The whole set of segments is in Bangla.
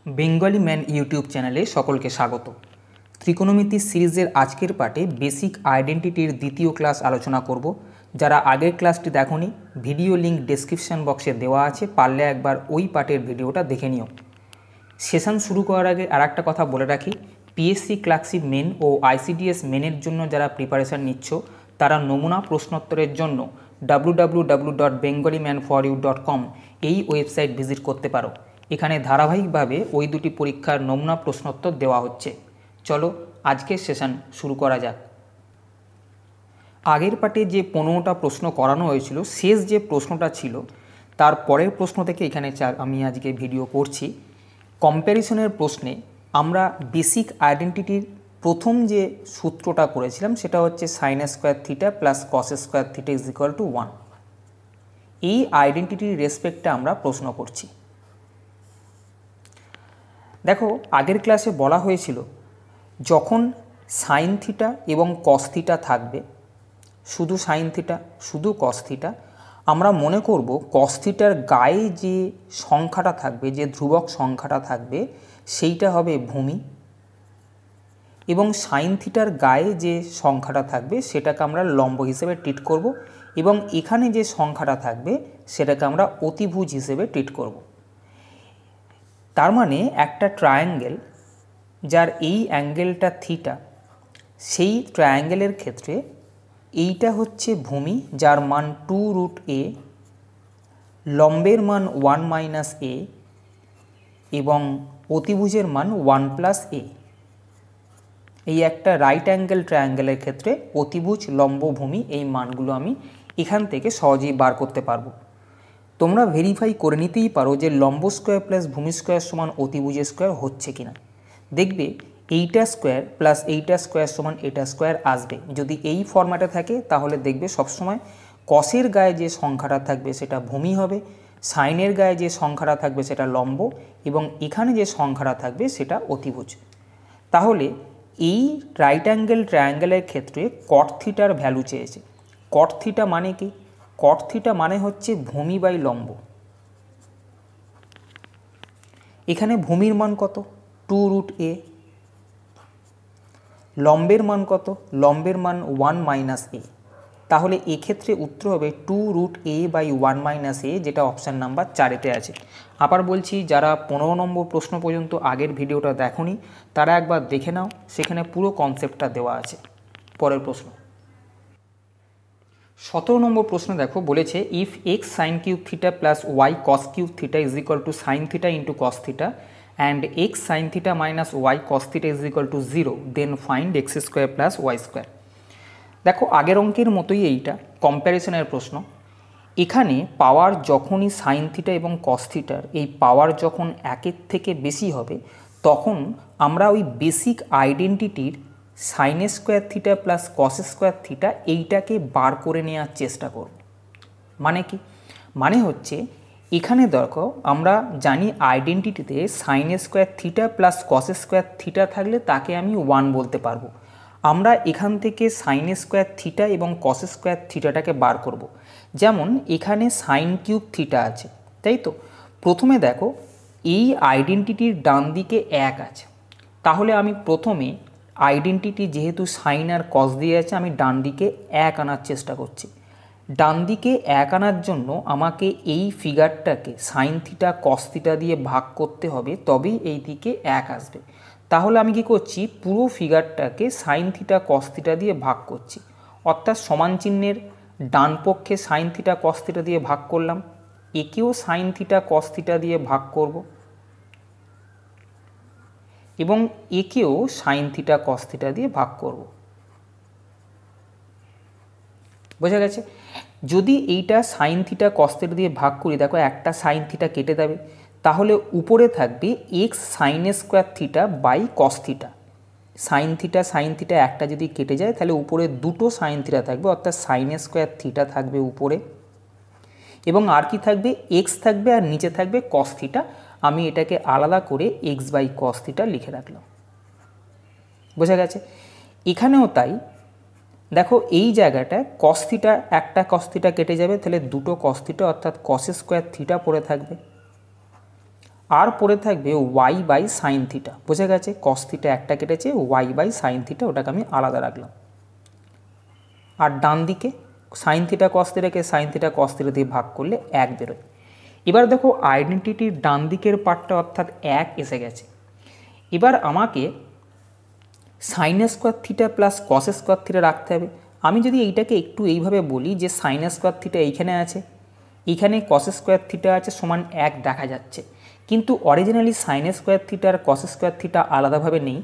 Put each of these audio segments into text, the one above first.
বেঙ্গলি ম্যান ইউটিউব চ্যানেলে সকলকে স্বাগত। ত্রিকোণমিতি সিরিজের আজকের পার্টে বেসিক আইডেন্টিটির দ্বিতীয় ক্লাস আলোচনা করব। যারা আগের ক্লাসটি দেখোনি, ভিডিও লিঙ্ক ডেসক্রিপশন বক্সে দেওয়া আছে, পারলে একবার ওই পার্টের ভিডিওটা দেখে নিও। সেশন শুরু করার আগে আর একটা কথা বলে রাখি, পিএসসি ক্লার্কশিপ মেন ও আইসিডিএস মেনের জন্য যারা প্রিপারেশান নিচ্ছ তারা নমুনা প্রশ্নোত্তরের জন্য www.bengali-man-for-you.com এই ওয়েবসাইট ভিজিট করতে পারো। এখানে ধারাবাহিকভাবে ওই দুটি পরীক্ষার নমুনা প্রশ্নোত্তর দেওয়া হচ্ছে। চলো আজকের সেশন শুরু করা যাক। আগের পার্টে যে 15টা প্রশ্ন করানো হয়েছিল, শেষ যে প্রশ্নটা ছিল তার পরের প্রশ্ন থেকে এখানে আমি আজকে ভিডিও করছি। কম্প্যারিজনের প্রশ্নে আমরা বেসিক আইডেন্টিটির প্রথম যে সূত্রটা করেছিলাম সেটা হচ্ছে sin square theta plus cos square theta is equal to 1। এই আইডেন্টিটির রেসপেক্টে আমরা প্রশ্ন করছি। দেখো, আগের ক্লাসে বলা হয়েছিল যখন সাইন থিটা এবং কস থিটা থাকবে, শুধু সাইন থিটা শুধু কস থিটা, আমরা মনে করব কস থিটার গায়ে যে সংখ্যাটা থাকবে, যে ধ্রুবক সংখ্যাটা থাকবে সেইটা হবে ভূমি, এবং সাইন থিটার গায়ে যে সংখ্যাটা থাকবে সেটাকে আমরা লম্ব হিসেবে ট্রিট করব, এবং এখানে যে সংখ্যাটা থাকবে সেটাকে আমরা অতিভুজ হিসেবে ট্রিট করব। তার মানে একটা ট্রায়াঙ্গেল যার এই অ্যাঙ্গেলটা থিটা, সেই ট্রায়াঙ্গেলের ক্ষেত্রে এইটা হচ্ছে ভূমি যার মান 2√a, লম্বের মান 1 - a এবং অতিভুজের মান 1 + a। এই একটা রাইট অ্যাঙ্গেল ট্রায়াঙ্গেলের ক্ষেত্রে অতিভুজ, লম্ব, ভূমি এই মানগুলো আমি এখান থেকে সহজেই বার করতে পারবো। তোমরা ভেরিফাই করে নিতেই পারো যে লম্ব স্কোয়ার প্লাস ভূমি স্কোয়ার সমান অতিভুজের স্কোয়ার হচ্ছে কিনা। দেখবে এইটা স্কোয়ার প্লাস এইটা স্কোয়ার সমান এটা স্কোয়ার আসবে। যদি এই ফরম্যাটে থাকে তাহলে দেখবে সবসময় কসের গায়ে যে সংখ্যাটা থাকবে সেটা ভূমি হবে, সাইনের গায়ে যে সংখ্যাটা থাকবে সেটা লম্ব, এবং এখানে যে সংখ্যাটা থাকবে সেটা অতিভুজ। তাহলে এই রাইট অ্যাঙ্গেল ট্রায়াঙ্গেলের ক্ষেত্রে কট থিটার ভ্যালু চেয়েছে। কট থিটা মানে কি? কট থিটা মানে হচ্ছে ভূমি বাই লম্ব। এখানে ভূমির মান কত? 2√a। লম্বের মান কত? লম্বের মান 1 - a। তাহলে এক্ষেত্রে উত্তর হবে 2√a/1 - a, যেটা অপশান নাম্বার 4-এতে আছে। আবার বলছি, যারা 15 নম্বর প্রশ্ন পর্যন্ত আগের ভিডিওটা দেখোনি তারা একবার দেখে নাও, সেখানে পুরো কনসেপ্টটা দেওয়া আছে। পরের প্রশ্ন 17 নম্বর প্রশ্ন দেখো, বলেছে if X sine cube theta plus Y cos cube theta is equal to sine theta into cos theta and X sine theta minus Y cos theta is equal to 0, then find X square plus Y square. দেখো, আগের অঙ্কের মতোই এইটা কম্প্যারিজনের প্রশ্ন। এখানে পাওয়ার যখনই সাইন থিটা এবং কস থিটার এই পাওয়ার যখন 1-এর থেকে বেশি হবে তখন আমরা ওই বেসিক আইডেন্টিটির sine square theta plus cos square theta এইটাকে বার করে নেওয়ার চেষ্টা করব। মানে কি? মানে হচ্ছে এখানে দেখো, আমরা জানি আইডেন্টিটিতে sine square theta plus cos square theta থাকলে তাকে আমি 1 বলতে পারবো। আমরা এখান থেকে সাইন স্কোয়ার থিটা এবং কস স্কোয়ার থিটাটাকে বার করব। যেমন এখানে সাইন কিউব থিটা আছে, তাই তো? প্রথমে দেখো, এই আইডেন্টিটির ডান দিকে 1 আছে, তাহলে আমি প্রথমে আইডেন্টিটি যেহেতু সাইন আর কস দিয়ে আছে, আমি ডান দিকে 1 আনার চেষ্টা করছি। ডান দিকে 1 আনার জন্য আমাকে এই ফিগারটাকে সাইন থিটা কস থিটা দিয়ে ভাগ করতে হবে, তবেই এই দিকে 1 আসবে। তাহলে আমি কি করছি? পুরো ফিগারটাকে সাইন থিটা কস থিটা দিয়ে ভাগ করছি, অর্থাৎ সমান চিহ্নের ডান পক্ষে সাইন থিটা কস থিটা দিয়ে ভাগ করলাম, একেও সাইন থিটা কস থিটা দিয়ে ভাগ করব, এবং একেও সাইন থিটা কস থিটা দিয়ে ভাগ করব। বোঝা গেছে? যদি এইটা সাইন থিটা কস থিটা দিয়ে ভাগ করি, দেখো একটা সাইন থিটা কেটে দেবে, তাহলে উপরে থাকবে X sine square theta by cos theta. Sine theta একটা যদি কেটে যায় তাহলে উপরে দুটো সাইন থিটা থাকবে, অর্থাৎ সাইন স্কোয়ার থিটা থাকবে উপরে, এবং আর কি থাকবে? এক্স থাকবে, আর নিচে থাকবে কস থিটা। আমি এটাকে আলাদা করে এক্স বাই কস থিটা লিখে রাখলাম। বোঝা গেছে? এখানেও তাই। দেখো, এই জায়গাটায় কস থিটা, একটা কস থিটা কেটে যাবে, তাহলে দুটো কস থিটা অর্থাৎ কস স্কোয়ার থিটা পড়ে থাকবে। আর পড়ে থাকবে ওয়াই বাই সাইন থিটা। বোঝা গেছে, কস থিটা একটা কেটেছে, ওয়াই বাই সাইন থিটা ওটাকে আমি আলাদা রাখলাম। আর ডান দিকে সাইন থিটা কস থিটাকে সাইন থিটা কস থিটা দিয়ে ভাগ করলে 1 বেরোয়। এবার দেখো আইডেন্টিটির ডান দিকের পার্টটা অর্থাৎ 1 এসে গেছে। এবার আমাকে sign square theta plus cos square theta রাখতে হবে। আমি যদি এইটাকে একটু এইভাবে বলি যে সাইন স্কোয়ার থিটা এইখানে আছে, এইখানে কস স্কোয়ার থিটা আছে সমান 1 দেখা যাচ্ছে, কিন্তু অরিজিনালি সাইন স্কোয়ার থিটা আর কস স্কোয়ার থিটা আলাদাভাবে নেই,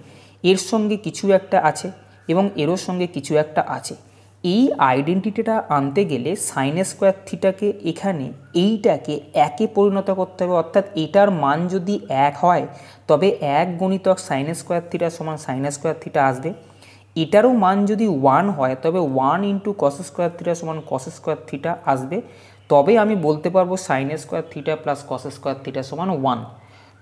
এর সঙ্গে কিছু একটা আছে এবং এরও সঙ্গে কিছু একটা আছে। এই আইডেন্টিটিটা আনতে গেলে সাইন স্কোয়ার থিটাকে এখানে এইটাকে 1-এ পরিণত করতে হবে, অর্থাৎ এটার মান যদি 1 হয় তবে 1 গুণিতক সাইন স্কোয়ার থিটা সমান সাইন স্কোয়ার থিটা আসবে। এটারও মান যদি 1 হয় তবে 1 ইন্টু কস স্কোয়ার থিটা সমান কস স্কোয়ার থিটা আসবে। তবে আমি বলতে পারবো sign square theta plus cos square theta সমান 1।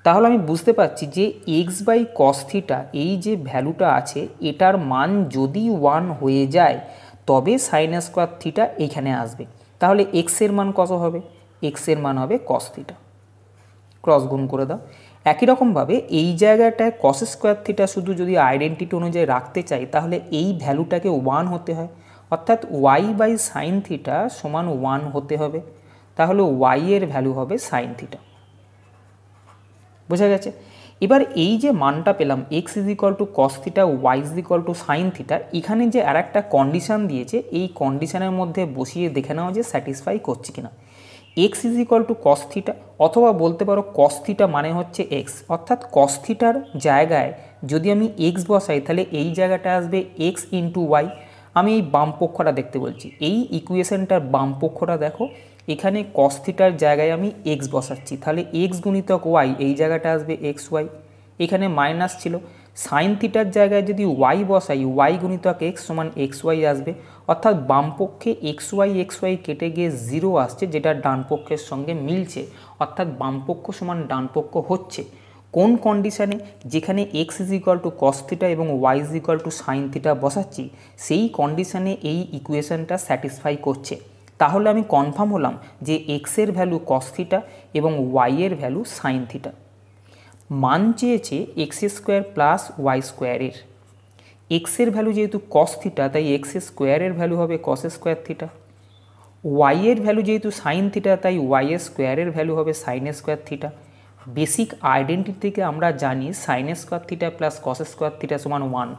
তাহলে আমি বুঝতে পারছি যে এক্স বাই কস থিটা এই যে ভ্যালুটা আছে এটার মান যদি 1 হয়ে যায় তবে সাইন স্কোয়ার থিটা এইখানে আসবে। তাহলে এক্সের মান কত হবে? এক্সের মান হবে কস থিটা। ক্রস গুণ করে দাও। একই রকমভাবে এই জায়গাটায় কস স্কোয়ার থিটা শুধু যদি আইডেন্টিটি অনুযায়ী রাখতে চাই তাহলে এই ভ্যালুটাকে 1 হতে হয়, অর্থাৎ ওয়াই বাই সাইন থিটা সমান 1 হতে হবে। তাহলে ওয়াই এর ভ্যালু হবে সাইন থিটা। বোঝা গেছে? এবার এই যে মানটা পেলাম x is equal to cos theta, y is equal to sine theta, এখানে যে আর একটা কন্ডিশান দিয়েছে এই কন্ডিশানের মধ্যে বসিয়ে দেখে নেওয়া যে স্যাটিসফাই করছে কিনা। X is equal to cos theta, অথবা বলতে পারো কস থিটা মানে হচ্ছে এক্স, অর্থাৎ কস থিটার জায়গায় যদি আমি এক্স বসাই তাহলে এই জায়গাটা আসবে এক্স ইন্টু ওয়াই। আমি এই বাম পক্ষটা দেখতে বলছি, এই ইকুয়েশনটার বাম পক্ষটা দেখো, এখানে কস থিটার জায়গায় আমি এক্স বসাচ্ছি, তাহলে এক্স গুণিতক ওয়াই এই জায়গাটা আসবে এক্স ওয়াই, এখানে মাইনাস ছিল। সাইন থিটার জায়গায় যদি ওয়াই বসাই ওয়াই গুণিতক এক্স সমান এক্স ওয়াই আসবে, অর্থাৎ বাম পক্ষে এক্স ওয়াই কেটে গিয়ে 0 আসছে, যেটা ডান পক্ষের সঙ্গে মিলছে, অর্থাৎ বাম পক্ষ সমান ডান পক্ষ হচ্ছে। কোন কন্ডিশানে? যেখানে X is equal to cos theta এবং Y is equal to sine theta বসাচ্ছি সেই কন্ডিশানে এই ইকুয়েশনটা স্যাটিসফাই করছে। তাহলে আমি কনফার্ম হলাম যে এক্সের ভ্যালু কস থিটা এবং ওয়াইয়ের ভ্যালু সাইন থিটা। মান চেয়েছে এক্স স্কোয়ার প্লাস ওয়াই স্কোয়ারের। এক্সের ভ্যালু যেহেতু কস থিটা তাই এক্স স্কোয়ারের ভ্যালু হবে কস স্কোয়ার থিটা, ওয়াইয়ের ভ্যালু যেহেতু সাইন থিটা তাই ওয়াই স্কোয়ারের ভ্যালু হবে sign square theta. Basic identity থেকে আমরা জানি sign square theta plus cos square theta সমান 1,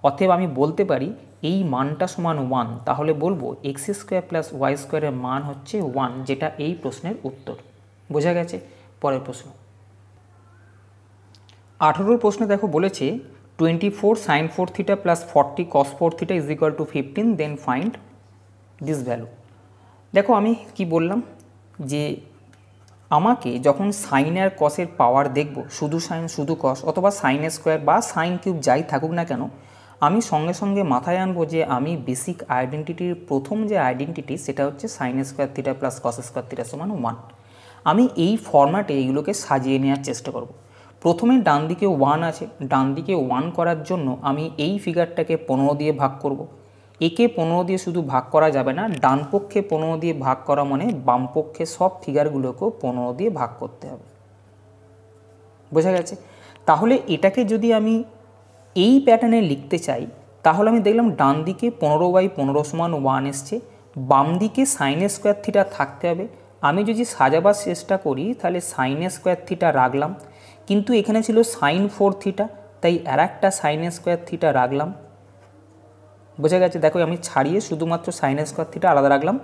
অতএব আমি বলতে পারি এই মানটা সমান 1। তাহলে বলবো এক্স স্কোয়ার প্লাস ওয়াই স্কোয়ারের মান হচ্ছে 1, যেটা এই প্রশ্নের উত্তর। বোঝা গেছে? পরের প্রশ্ন 18 প্রশ্নে দেখো বলেছে 24 sin 4 theta plus 40 cos 4 theta is equal to 15, then find this value. দেখো আমি কি বললাম যে আমাকে যখন সাইন আর কসের পাওয়ার দেখব, শুধু সাইন শুধু কস অথবা সাইন স্কোয়ার বা সাইন কিউব যাই থাকুক না কেন, আমি সঙ্গে সঙ্গে মাথায় আনবো যে আমি বেসিক আইডেন্টিটির প্রথম যে আইডেন্টিটি সেটা হচ্ছে sine square theta plus cos square theta সমান 1। আমি এই ফরম্যাটে এইগুলোকে সাজিয়ে নেওয়ার চেষ্টা করব। প্রথমে ডান দিকে 1 আছে, ডান দিকে 1 করার জন্য আমি এই ফিগারটাকে 15 দিয়ে ভাগ করব। একে 15 দিয়ে শুধু ভাগ করা যাবে না, ডান পক্ষে 15 দিয়ে ভাগ করা মানে বাম পক্ষে সব ফিগারগুলোকেও 15 দিয়ে ভাগ করতে হবে। বোঝা গেছে? তাহলে এটাকে যদি আমি এই প্যাটার্নে লিখতে চাই তাহলে আমি দেখলাম ডান দিকে 15/15 সমান 1 এসছে, বাম দিকে সাইন স্কোয়ার থিটা থাকতে হবে। আমি যদি সাজাবার চেষ্টা করি তাহলে সাইন স্কোয়ার থিটা রাখলাম, কিন্তু এখানে ছিল সাইন 4 থিটা তাই আর একটা সাইন স্কোয়ার থিটা রাখলাম। বোঝা গেছে? দেখো আমি ছাড়িয়ে শুধুমাত্র সাইন স্কোয়ার থিটা আলাদা রাখলাম।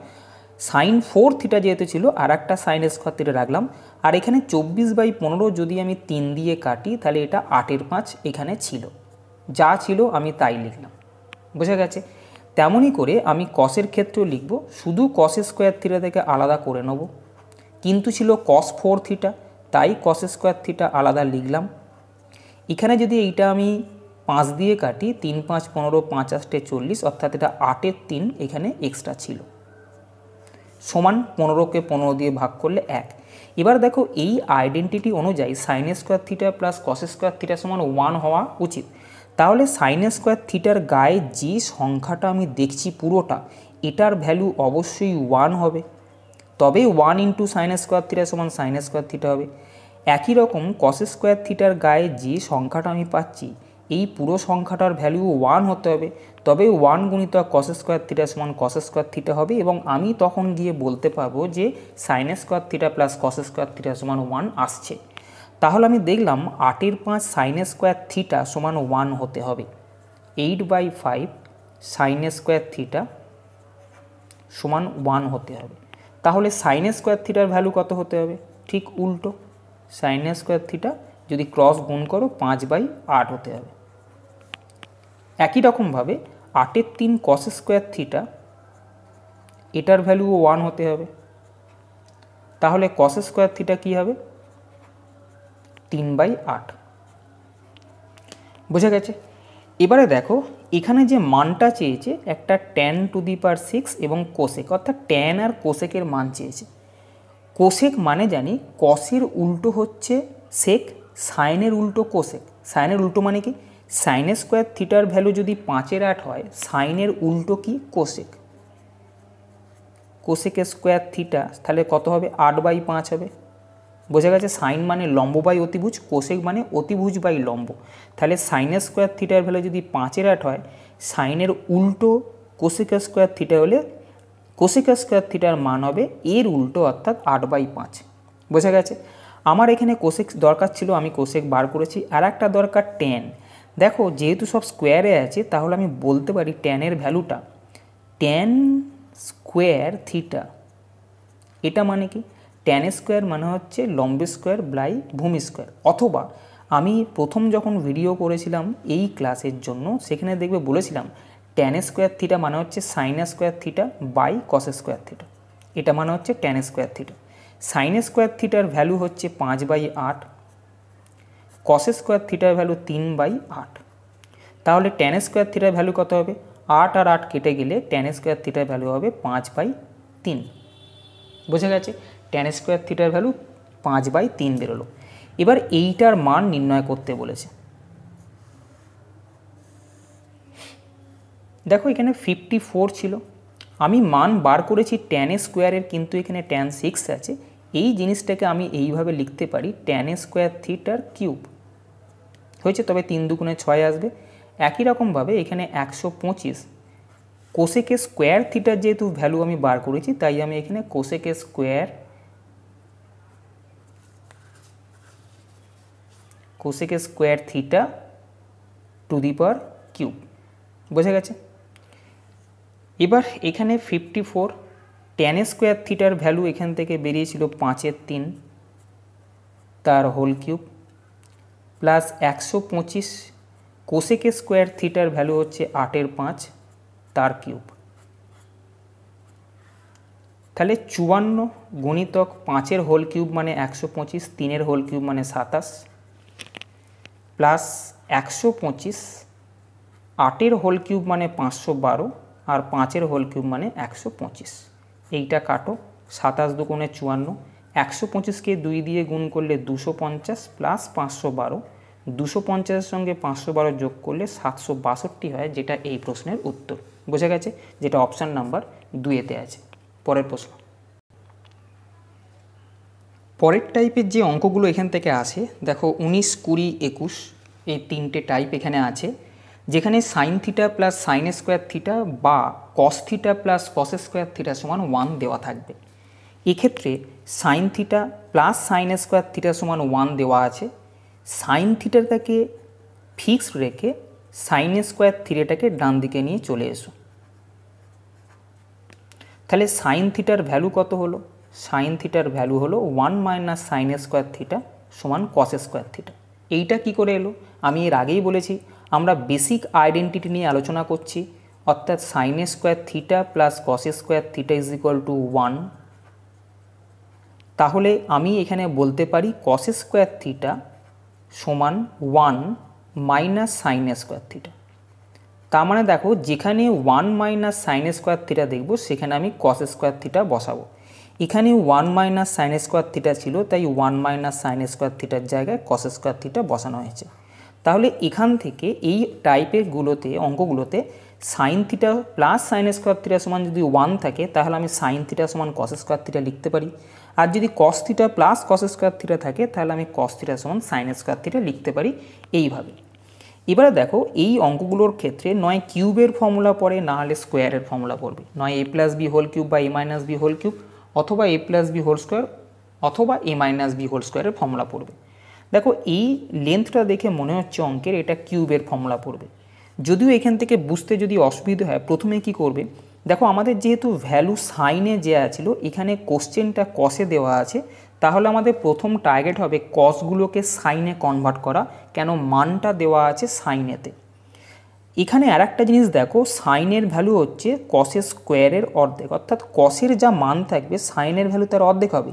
সাইন 4 থিটা যেহেতু ছিল আর একটা সাইন স্কোয়ার থিটা রাখলাম। আর এখানে 24/15 যদি আমি 3 দিয়ে কাটি তাহলে এটা 8/5 এখানে ছিল, যা ছিল আমি তাই লিখলাম। বোঝা গেছে? তেমনই করে আমি কসের ক্ষেত্রেও লিখব, শুধু কস স্কোয়ার থিটা থেকে আলাদা করে নেব, কিন্তু ছিল cos 4 থিটা তাই কস স্কোয়ার থিটা আলাদা লিখলাম। এখানে যদি এইটা আমি 5 দিয়ে কাটি 3 5 15 5 8 40, অর্থাৎ এটা 8-এর 3 এখানে এক্সট্রা ছিল, সমান 15কে 15 দিয়ে ভাগ করলে 1। এবার দেখো এই আইডেন্টিটি অনুযায়ী sign square theta plus cos square theta সমান 1 হওয়া উচিত। তাহলে সাইন স্কোয়ার থিটার গায়ে যে সংখ্যাটা আমি দেখছি পুরোটা, এটার ভ্যালু অবশ্যই 1 হবে, তবেই 1 ইন্টু সাইন স্কোয়ার থিটা সমান সাইন স্কোয়ার থিটা হবে। একই রকম কস স্কোয়ার থিটার গায়ে যে সংখ্যাটা আমি পাচ্ছি এই পুরো সংখ্যাটার ভ্যালু 1 হতে হবে, তবে 1 গুণিতক কস স্কোয়ার থিটা সমান কস স্কোয়ার থিটা হবে এবং আমি তখন গিয়ে বলতে পারবো যে sign square theta plus cos square theta সমান 1 আসছে। তাহলে আমি দেখলাম 8/5 সাইন স্কোয়ার থিটা সমান 1 হতে হবে, 8/5 সাইন স্কোয়ার থিটা সমান 1 হতে হবে। তাহলে সাইন স্কোয়ার থিটার ভ্যালু কত হতে হবে? ঠিক উল্টো, সাইন স্কোয়ার থিটা যদি ক্রস গুণ করো 5/8 হতে হবে। একই রকমভাবে 8/3 কস স্কোয়ার থিটা এটার ভ্যালুও 1 হতে হবে। তাহলে কস স্কোয়ার থিটা কী হবে? 3/8। বোঝা গেছে? এবারে দেখো এখানে যে মানটা চেয়েছে একটা tan⁶ এবং কোসেক, অর্থাৎ ট্যান আর কোসেকের মান চেয়েছে। কোসেক মানে জানি কসের উল্টো হচ্ছে সেক, সাইনের উল্টো কোসেক। সাইনের উল্টো মানে কি? সাইন স্কোয়ার থিটার ভ্যালু যদি 5/8 হয়, সাইনের উল্টো কি? কোসেক। কোসেক স্কোয়ার থিটা তাহলে কত হবে? 8/5 হবে। বোঝা গেছে? সাইন মানে লম্ব বাই অতিভুজ, কোসেক মানে অতিভুজ বাই লম্ব। তাহলে সাইন স্কোয়ার থিটার ভ্যালু যদি 5/8 হয়, সাইনের উল্টো কোসেক স্কোয়ার থিটা হলে কোসেক স্কোয়ার থিটার মান হবে এর উল্টো, অর্থাৎ 8/5। বোঝা গেছে? আমার এখানে কোসেক দরকার ছিল, আমি কোসেক বার করেছি। আর একটা দরকার ট্যান। দেখো যেহেতু সব স্কোয়ারে আছে তাহলে আমি বলতে পারি ট্যানের ভ্যালুটা ট্যান স্কোয়ার থিটা। এটা মানে কি? ট্যান স্কোয়ার মানে হচ্ছে লম্ব স্কোয়ার বাই ভূমি স্কোয়ার। অথবা আমি প্রথম যখন ভিডিও করেছিলাম এই ক্লাসের জন্য সেখানে দেখবে বলেছিলাম ট্যান স্কোয়ার থিটা মানে হচ্ছে sine square theta by cos square theta. এটা মানে হচ্ছে tan square theta. Sine square থিটার ভ্যালু হচ্ছে 5/8, কস স্কোয়ার থিটার ভ্যালু 3/8। তাহলে ট্যান স্কোয়ার থিটার ভ্যালু কত হবে? 8 আর 8 কেটে গেলে ট্যান স্কোয়ার থিটার ভ্যালু হবে 5/3। বোঝা গেছে? ট্যান স্কোয়ার থিটার ভ্যালু 5/3 বেরোলো। এবার এইটার মান নির্ণয় করতে বলেছে। দেখো এখানে 54 ছিল, আমি মান বার করেছি ট্যান স্কোয়ারের, কিন্তু এখানে tan 6 আছে। এই জিনিসটাকে আমি এইভাবে লিখতে পারি ট্যান স্কোয়ার থিটার কিউব হয়েছে, তবে 3 দুগুণে 6 আসবে। একই রকমভাবে এখানে 125 কোসেক স্কোয়ার থিটার যেহেতু ভ্যালু আমি বার করেছি তাই আমি এখানে cosec square theta two the power cube. বোঝা গেছে? এবার এখানে 54 ট্যান স্কোয়ার থিটার ভ্যালু এখান থেকে বেরিয়েছিল 5/3 তার whole cube, plus 125 cosec square থিটার ভ্যালু হচ্ছে 8/5 তার কিউব। তাহলে 54 গুণিতক 5-এর হোল কিউব মানে 125, 3-এর হোল কিউব মানে 27, প্লাস 125 8-এর হোল কিউব মানে 512 আর 5-এর হোল কিউব মানে 125। এইটা কাটো, 27 দুগুণে 54, 125কে 2 দিয়ে গুণ করলে 250 প্লাস 512, 250-এর সঙ্গে 512 যোগ করলে 762 হয়, যেটা এই প্রশ্নের উত্তর। বোঝা গেছে? যেটা অপশান নাম্বার 2-এতে আছে। পরের প্রশ্ন। পরের টাইপের যে অঙ্কগুলো এখান থেকে আসে দেখো 19, 20, 21 এই 3টে টাইপ এখানে আছে, যেখানে sine theta plus sine square theta বা cos theta plus cos square theta সমান 1 দেওয়া থাকবে। এক্ষেত্রে sine theta plus sine square theta সমান 1 দেওয়া আছে। সাইন থিটাটাকে ফিক্সড রেখে সাইন স্কোয়ার থিটাটাকে ডান দিকে নিয়ে চলে এসো। তাহলে সাইন থিটার ভ্যালু কত হলো? সাইন থিটার ভ্যালু হলো 1 মাইনাস সাইন স্কোয়ার থিটা সমান কস স্কোয়ার থিটা। এইটা কি করে এলো? আমি এর আগেই বলেছি আমরা বেসিক আইডেন্টিটি নিয়ে আলোচনা করছি, অর্থাৎ sine square theta plus cos square theta is equal to 1। তাহলে আমি এখানে বলতে পারি কস স্কোয়ার থিটা সমান 1 মাইনাস সাইন স্কোয়ার থিটা। তার মানে দেখো যেখানে 1 মাইনাস সাইন স্কোয়ার থিটা দেখব সেখানে আমি কস স্কোয়ার থিটা বসাবো। এখানে 1 মাইনাস সাইন স্কোয়ার থিটা ছিল, তাই 1 মাইনাস সাইন স্কোয়ার থিটার জায়গায় কস স্কোয়ার থিটা বসানো হয়েছে। তাহলে এখান থেকে এই টাইপের অঙ্কগুলোতে sine theta plus sine square theta সমান যদি 1 থাকে তাহলে আমি সাইন থিটা সমান কস স্কোয়ার থিটা লিখতে পারি। আর যদি কস theta plus cos square theta থাকে তাহলে আমি কস থিটা সমান সাইন স্কোয়ার থিটা লিখতে পারি এইভাবে। এবারে দেখো এই অঙ্কগুলোর ক্ষেত্রে নয় কিউবের ফর্মুলা পড়ে, না হলে স্কোয়ারের ফর্মুলা পড়বে, নয় a plus B whole cube বা a minus b whole cube, অথবা a plus B whole square, অথবা a মাইনাস বি হোল স্কোয়ারের ফর্মুলা পড়বে। দেখো এই লেন্থটা দেখে মনে হচ্ছে অঙ্কের এটা কিউবের ফর্মুলা পড়বে, যদিও এখান থেকে বুঝতে যদি অসুবিধা হয় প্রথমে কি করবে, দেখো আমাদের যেহেতু ভ্যালু সাইনে দেওয়া ছিল, এখানে কোশ্চেনটা কসে দেওয়া আছে, তাহলে আমাদের প্রথম টার্গেট হবে কসগুলোকে সাইনে কনভার্ট করা, কেন মানটা দেওয়া আছে সাইনেতে। এখানে আর একটা জিনিস দেখো, সাইনের ভ্যালু হচ্ছে কসের স্কোয়ারের অর্ধেক, অর্থাৎ কসের যা মান থাকবে সাইনের ভ্যালু তার অর্ধেক হবে।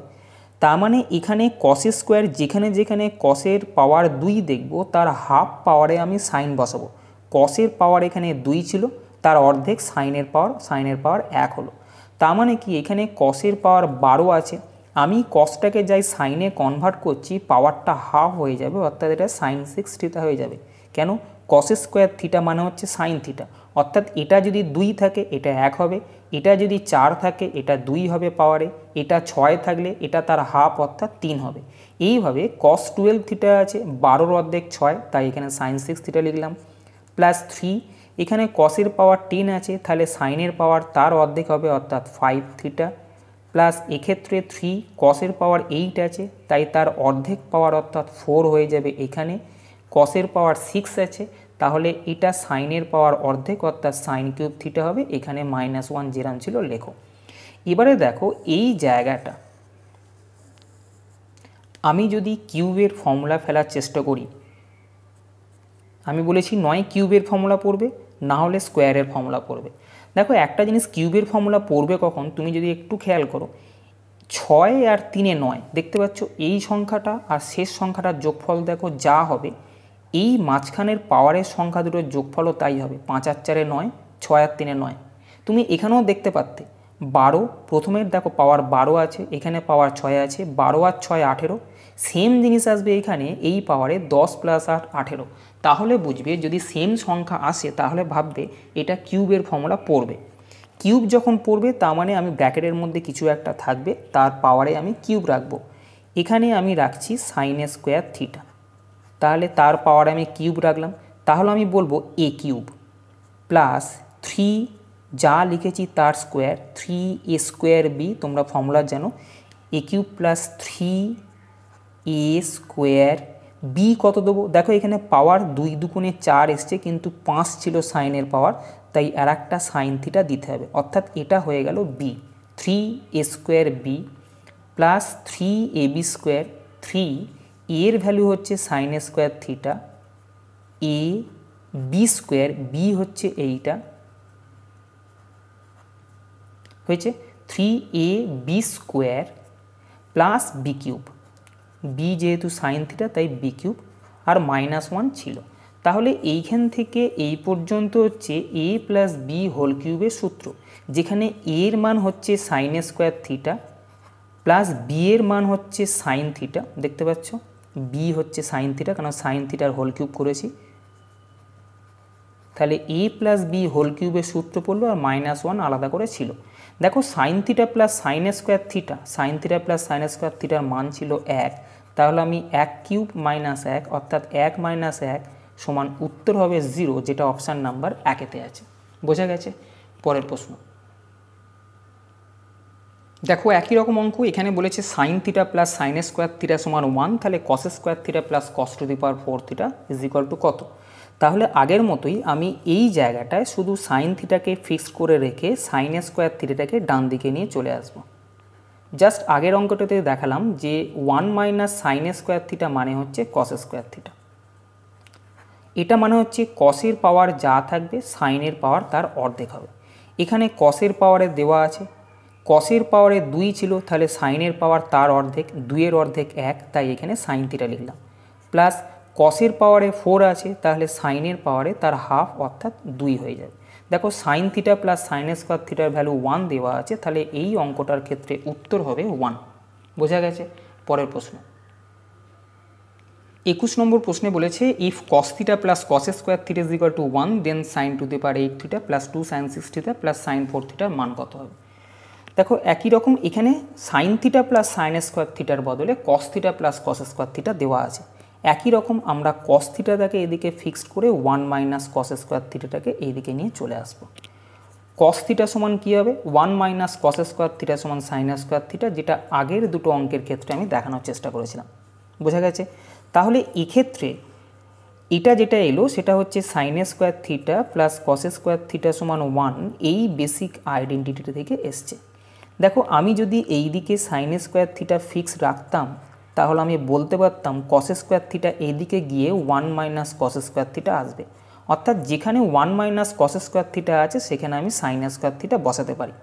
তার মানে এখানে কসের স্কোয়ার যেখানে যেখানে কসের পাওয়ার 2 দেখব তার হাফ পাওয়ারে আমি সাইন বসাবো। কসের পাওয়ার এখানে 2 ছিল, তার অর্ধেক সাইনের পাওয়ার 1 হলো। তার মানে কি এখানে কসের পাওয়ার 12 আছে, আমি কসটাকে যাই সাইনে কনভার্ট করছি, পাওয়ারটা হাফ হয়ে যাবে, অর্থাৎ এটা সাইন 6 থিটা হয়ে যাবে। কেন? কসের স্কোয়ার থিটা মানে হচ্ছে সাইন থিটা, অর্থাৎ এটা যদি 2 থাকে এটা 1 হবে, এটা যদি 4 থাকে এটা 2 হবে পাওয়ারে, এটা 6 থাকলে এটা তার হাফ অর্থাৎ 3 হবে। এইভাবে কস 12 থিটা আছে, 12 অর্ধেক 6, তাই এখানে সাইন 6 থিটা লিখলাম, প্লাস 3, এখানে কসের পাওয়ার 10 আছে, তাহলে সাইনের পাওয়ার তার অর্ধেক হবে অর্থাৎ 5 থিটা, প্লাস এক্ষেত্রে 3 কসের পাওয়ার 8 আছে, তাই তার অর্ধেক পাওয়ার অর্থাৎ 4 হয়ে যাবে। এখানে কসের পাওয়ার 6 আছে, তাহলে এটা সাইনের পাওয়ার অর্ধেক অর্থাৎ সাইন কিউব থিটা হবে। এখানে -1 যেরাম ছিল লেখো। এবারে দেখো এই জায়গাটা আমি যদি কিউবের ফর্মুলা ফেলার চেষ্টা করি, আমি বলেছি নয় কিউবের ফর্মুলা পড়বে, না হলে স্কোয়ারের ফর্মুলা পড়বে। দেখো একটা জিনিস কিউবের ফর্মুলা পড়বে কখন, তুমি যদি একটু খেয়াল করো, 6 আর 3 9 দেখতে পাচ্ছ, এই সংখ্যাটা আর শেষ সংখ্যাটার যোগফল দেখো যা হবে, এই মাঝখানের পাওয়ারের সংখ্যা দুটোর যোগফলও তাই হবে। 5 আর 4 9, 6 আর 3 9। তুমি এখানেও দেখতে পারতে 12, প্রথমের দেখো পাওয়ার 12 আছে, এখানে পাওয়ার 6 আছে, 12 আর 6 18, সেম জিনিস আসবে এখানে এই পাওয়ারে 10 প্লাস 8 18। তাহলে বুঝবে যদি সেম সংখ্যা আসে তাহলে ভাববে এটা কিউবের ফর্মুলা পড়বে। কিউব যখন পড়বে তার মানে আমি ব্র্যাকেটের মধ্যে কিছু একটা থাকবে, তার পাওয়ারে আমি কিউব রাখবো। এখানে আমি রাখছি সাইন স্কোয়ার থিটা, তাহলে তার পাওয়ারে আমি কিউব রাখলাম, তাহলে আমি বলবো এ কিউব প্লাস 3 যা লিখেছি তার স্কোয়ার, 3a স্কোয়ার বি, তোমরা ফর্মুলা জানো, A cube plus 3a square B কত দেবো, দেখো এখানে পাওয়ার 2 দুগুণে 4 এসছে, কিন্তু 5 ছিল সাইনের পাওয়ার, তাই আর একটা সাইন থিটা দিতে হবে, অর্থাৎ এটা হয়ে গেল b, 3a square b plus 3ab square, 3 এর ভ্যালু হচ্ছে sine square theta, a b square, b হচ্ছে এইটা, হয়েছে 3ab square plus b cube, b যেহেতু সাইন থিটা তাই বি কিউব, আর -1 ছিল। তাহলে এইখান থেকে এই পর্যন্ত হচ্ছে a প্লাস বি হোল কিউবের সূত্র, যেখানে এর মান হচ্ছে sine square theta plus b এর মান হচ্ছে সাইন থিটা, দেখতে পাচ্ছ বি হচ্ছে সাইন থিটা, কারণ সাইন থিটার হোল কিউব করেছি। তাহলে a প্লাস বি হোল কিউবের সূত্র পড়লো, আর -1 আলাদা করে ছিল। দেখো sign theta plus sine square theta, sine theta plus sine square থিটার মান ছিল 1, তাহলে আমি 1 কিউব -1 অর্থাৎ 1 - 1 সমান উত্তর হবে 0, যেটা অপশান নাম্বার 1-এতে আছে। বোঝা গেছে? পরের প্রশ্ন দেখো, একই রকম অঙ্ক এখানে বলেছে sign theta plus sine square theta সমান 1, তাহলে কস square theta plus cos two the power 4 theta is equal two কত। তাহলে আগের মতোই আমি এই জায়গাটায় শুধু সাইন থিটাকে ফিক্স করে রেখে সাইন স্কোয়ার থিটাটাকে ডান দিকে নিয়ে চলে আসব। জাস্ট আগের অঙ্কটাতে দেখালাম যে 1 মাইনাস সাইন স্কোয়ার থিটা মানে হচ্ছে কস স্কোয়ার থিটা, এটা মানে হচ্ছে কসের পাওয়ার যা থাকবে সাইনের পাওয়ার তার অর্ধেক হবে। এখানে কসের পাওয়ারে দেওয়া আছে, কসের পাওয়ারে 2 ছিল, তাহলে সাইনের পাওয়ার তার অর্ধেক, 2 এর অর্ধেক 1, তাই এখানে সাইন থিটা লিখলাম, প্লাস কসের পাওয়ারে 4 আছে, তাহলে সাইনের পাওয়ারে তার হাফ অর্থাৎ 2 হয়ে যাবে। দেখো sign theta plus sine square থিটার ভ্যালু 1 দেওয়া আছে, তাহলে এই অঙ্কটার ক্ষেত্রে উত্তর হবে 1। বোঝা গেছে? পরের প্রশ্ন, 21 নম্বর প্রশ্নে বলেছে if cos theta plus cos square theta is equal to 1 then sine to the power 8 theta plus 2 sine 6 theta plus sine 4 থিটার মান কত হবে। দেখো একই রকম এখানে sine theta plus sine square থিটার বদলে cos theta plus cos square theta দেওয়া আছে। একই রকম আমরা কস থিটাটাকে এদিকে ফিক্সড করে 1 মাইনাস কস স্কোয়ার থিটাটাকে এইদিকে নিয়ে চলে আসবো। কস থিটা সমান কী হবে 1 মাইনাস কস স্কোয়ার থিটা সমান সাইন স্কোয়ার থিটা, যেটা আগের দুটো অঙ্কের ক্ষেত্রে আমি দেখানোর চেষ্টা করেছিলাম। বোঝা গেছে? তাহলে এক্ষেত্রে এটা যেটা এলো সেটা হচ্ছে sine square theta plus cos square theta সমান 1, এই বেসিক আইডেন্টিটি থেকে এসছে। দেখো আমি যদি এই দিকে সাইন স্কোয়ার থিটা ফিক্স রাখতাম তাহলে আমি বলতে পারতাম কস স্কোয়ার থিটা এইদিকে গিয়ে 1 মাইনাস কস স্কোয়ার থিটা আসবে, অর্থাৎ যেখানে 1 মাইনাস কস স্কোয়ার থিটা আছে সেখানে আমি সাইন স্কোয়ার থিটা বসাতে পারি।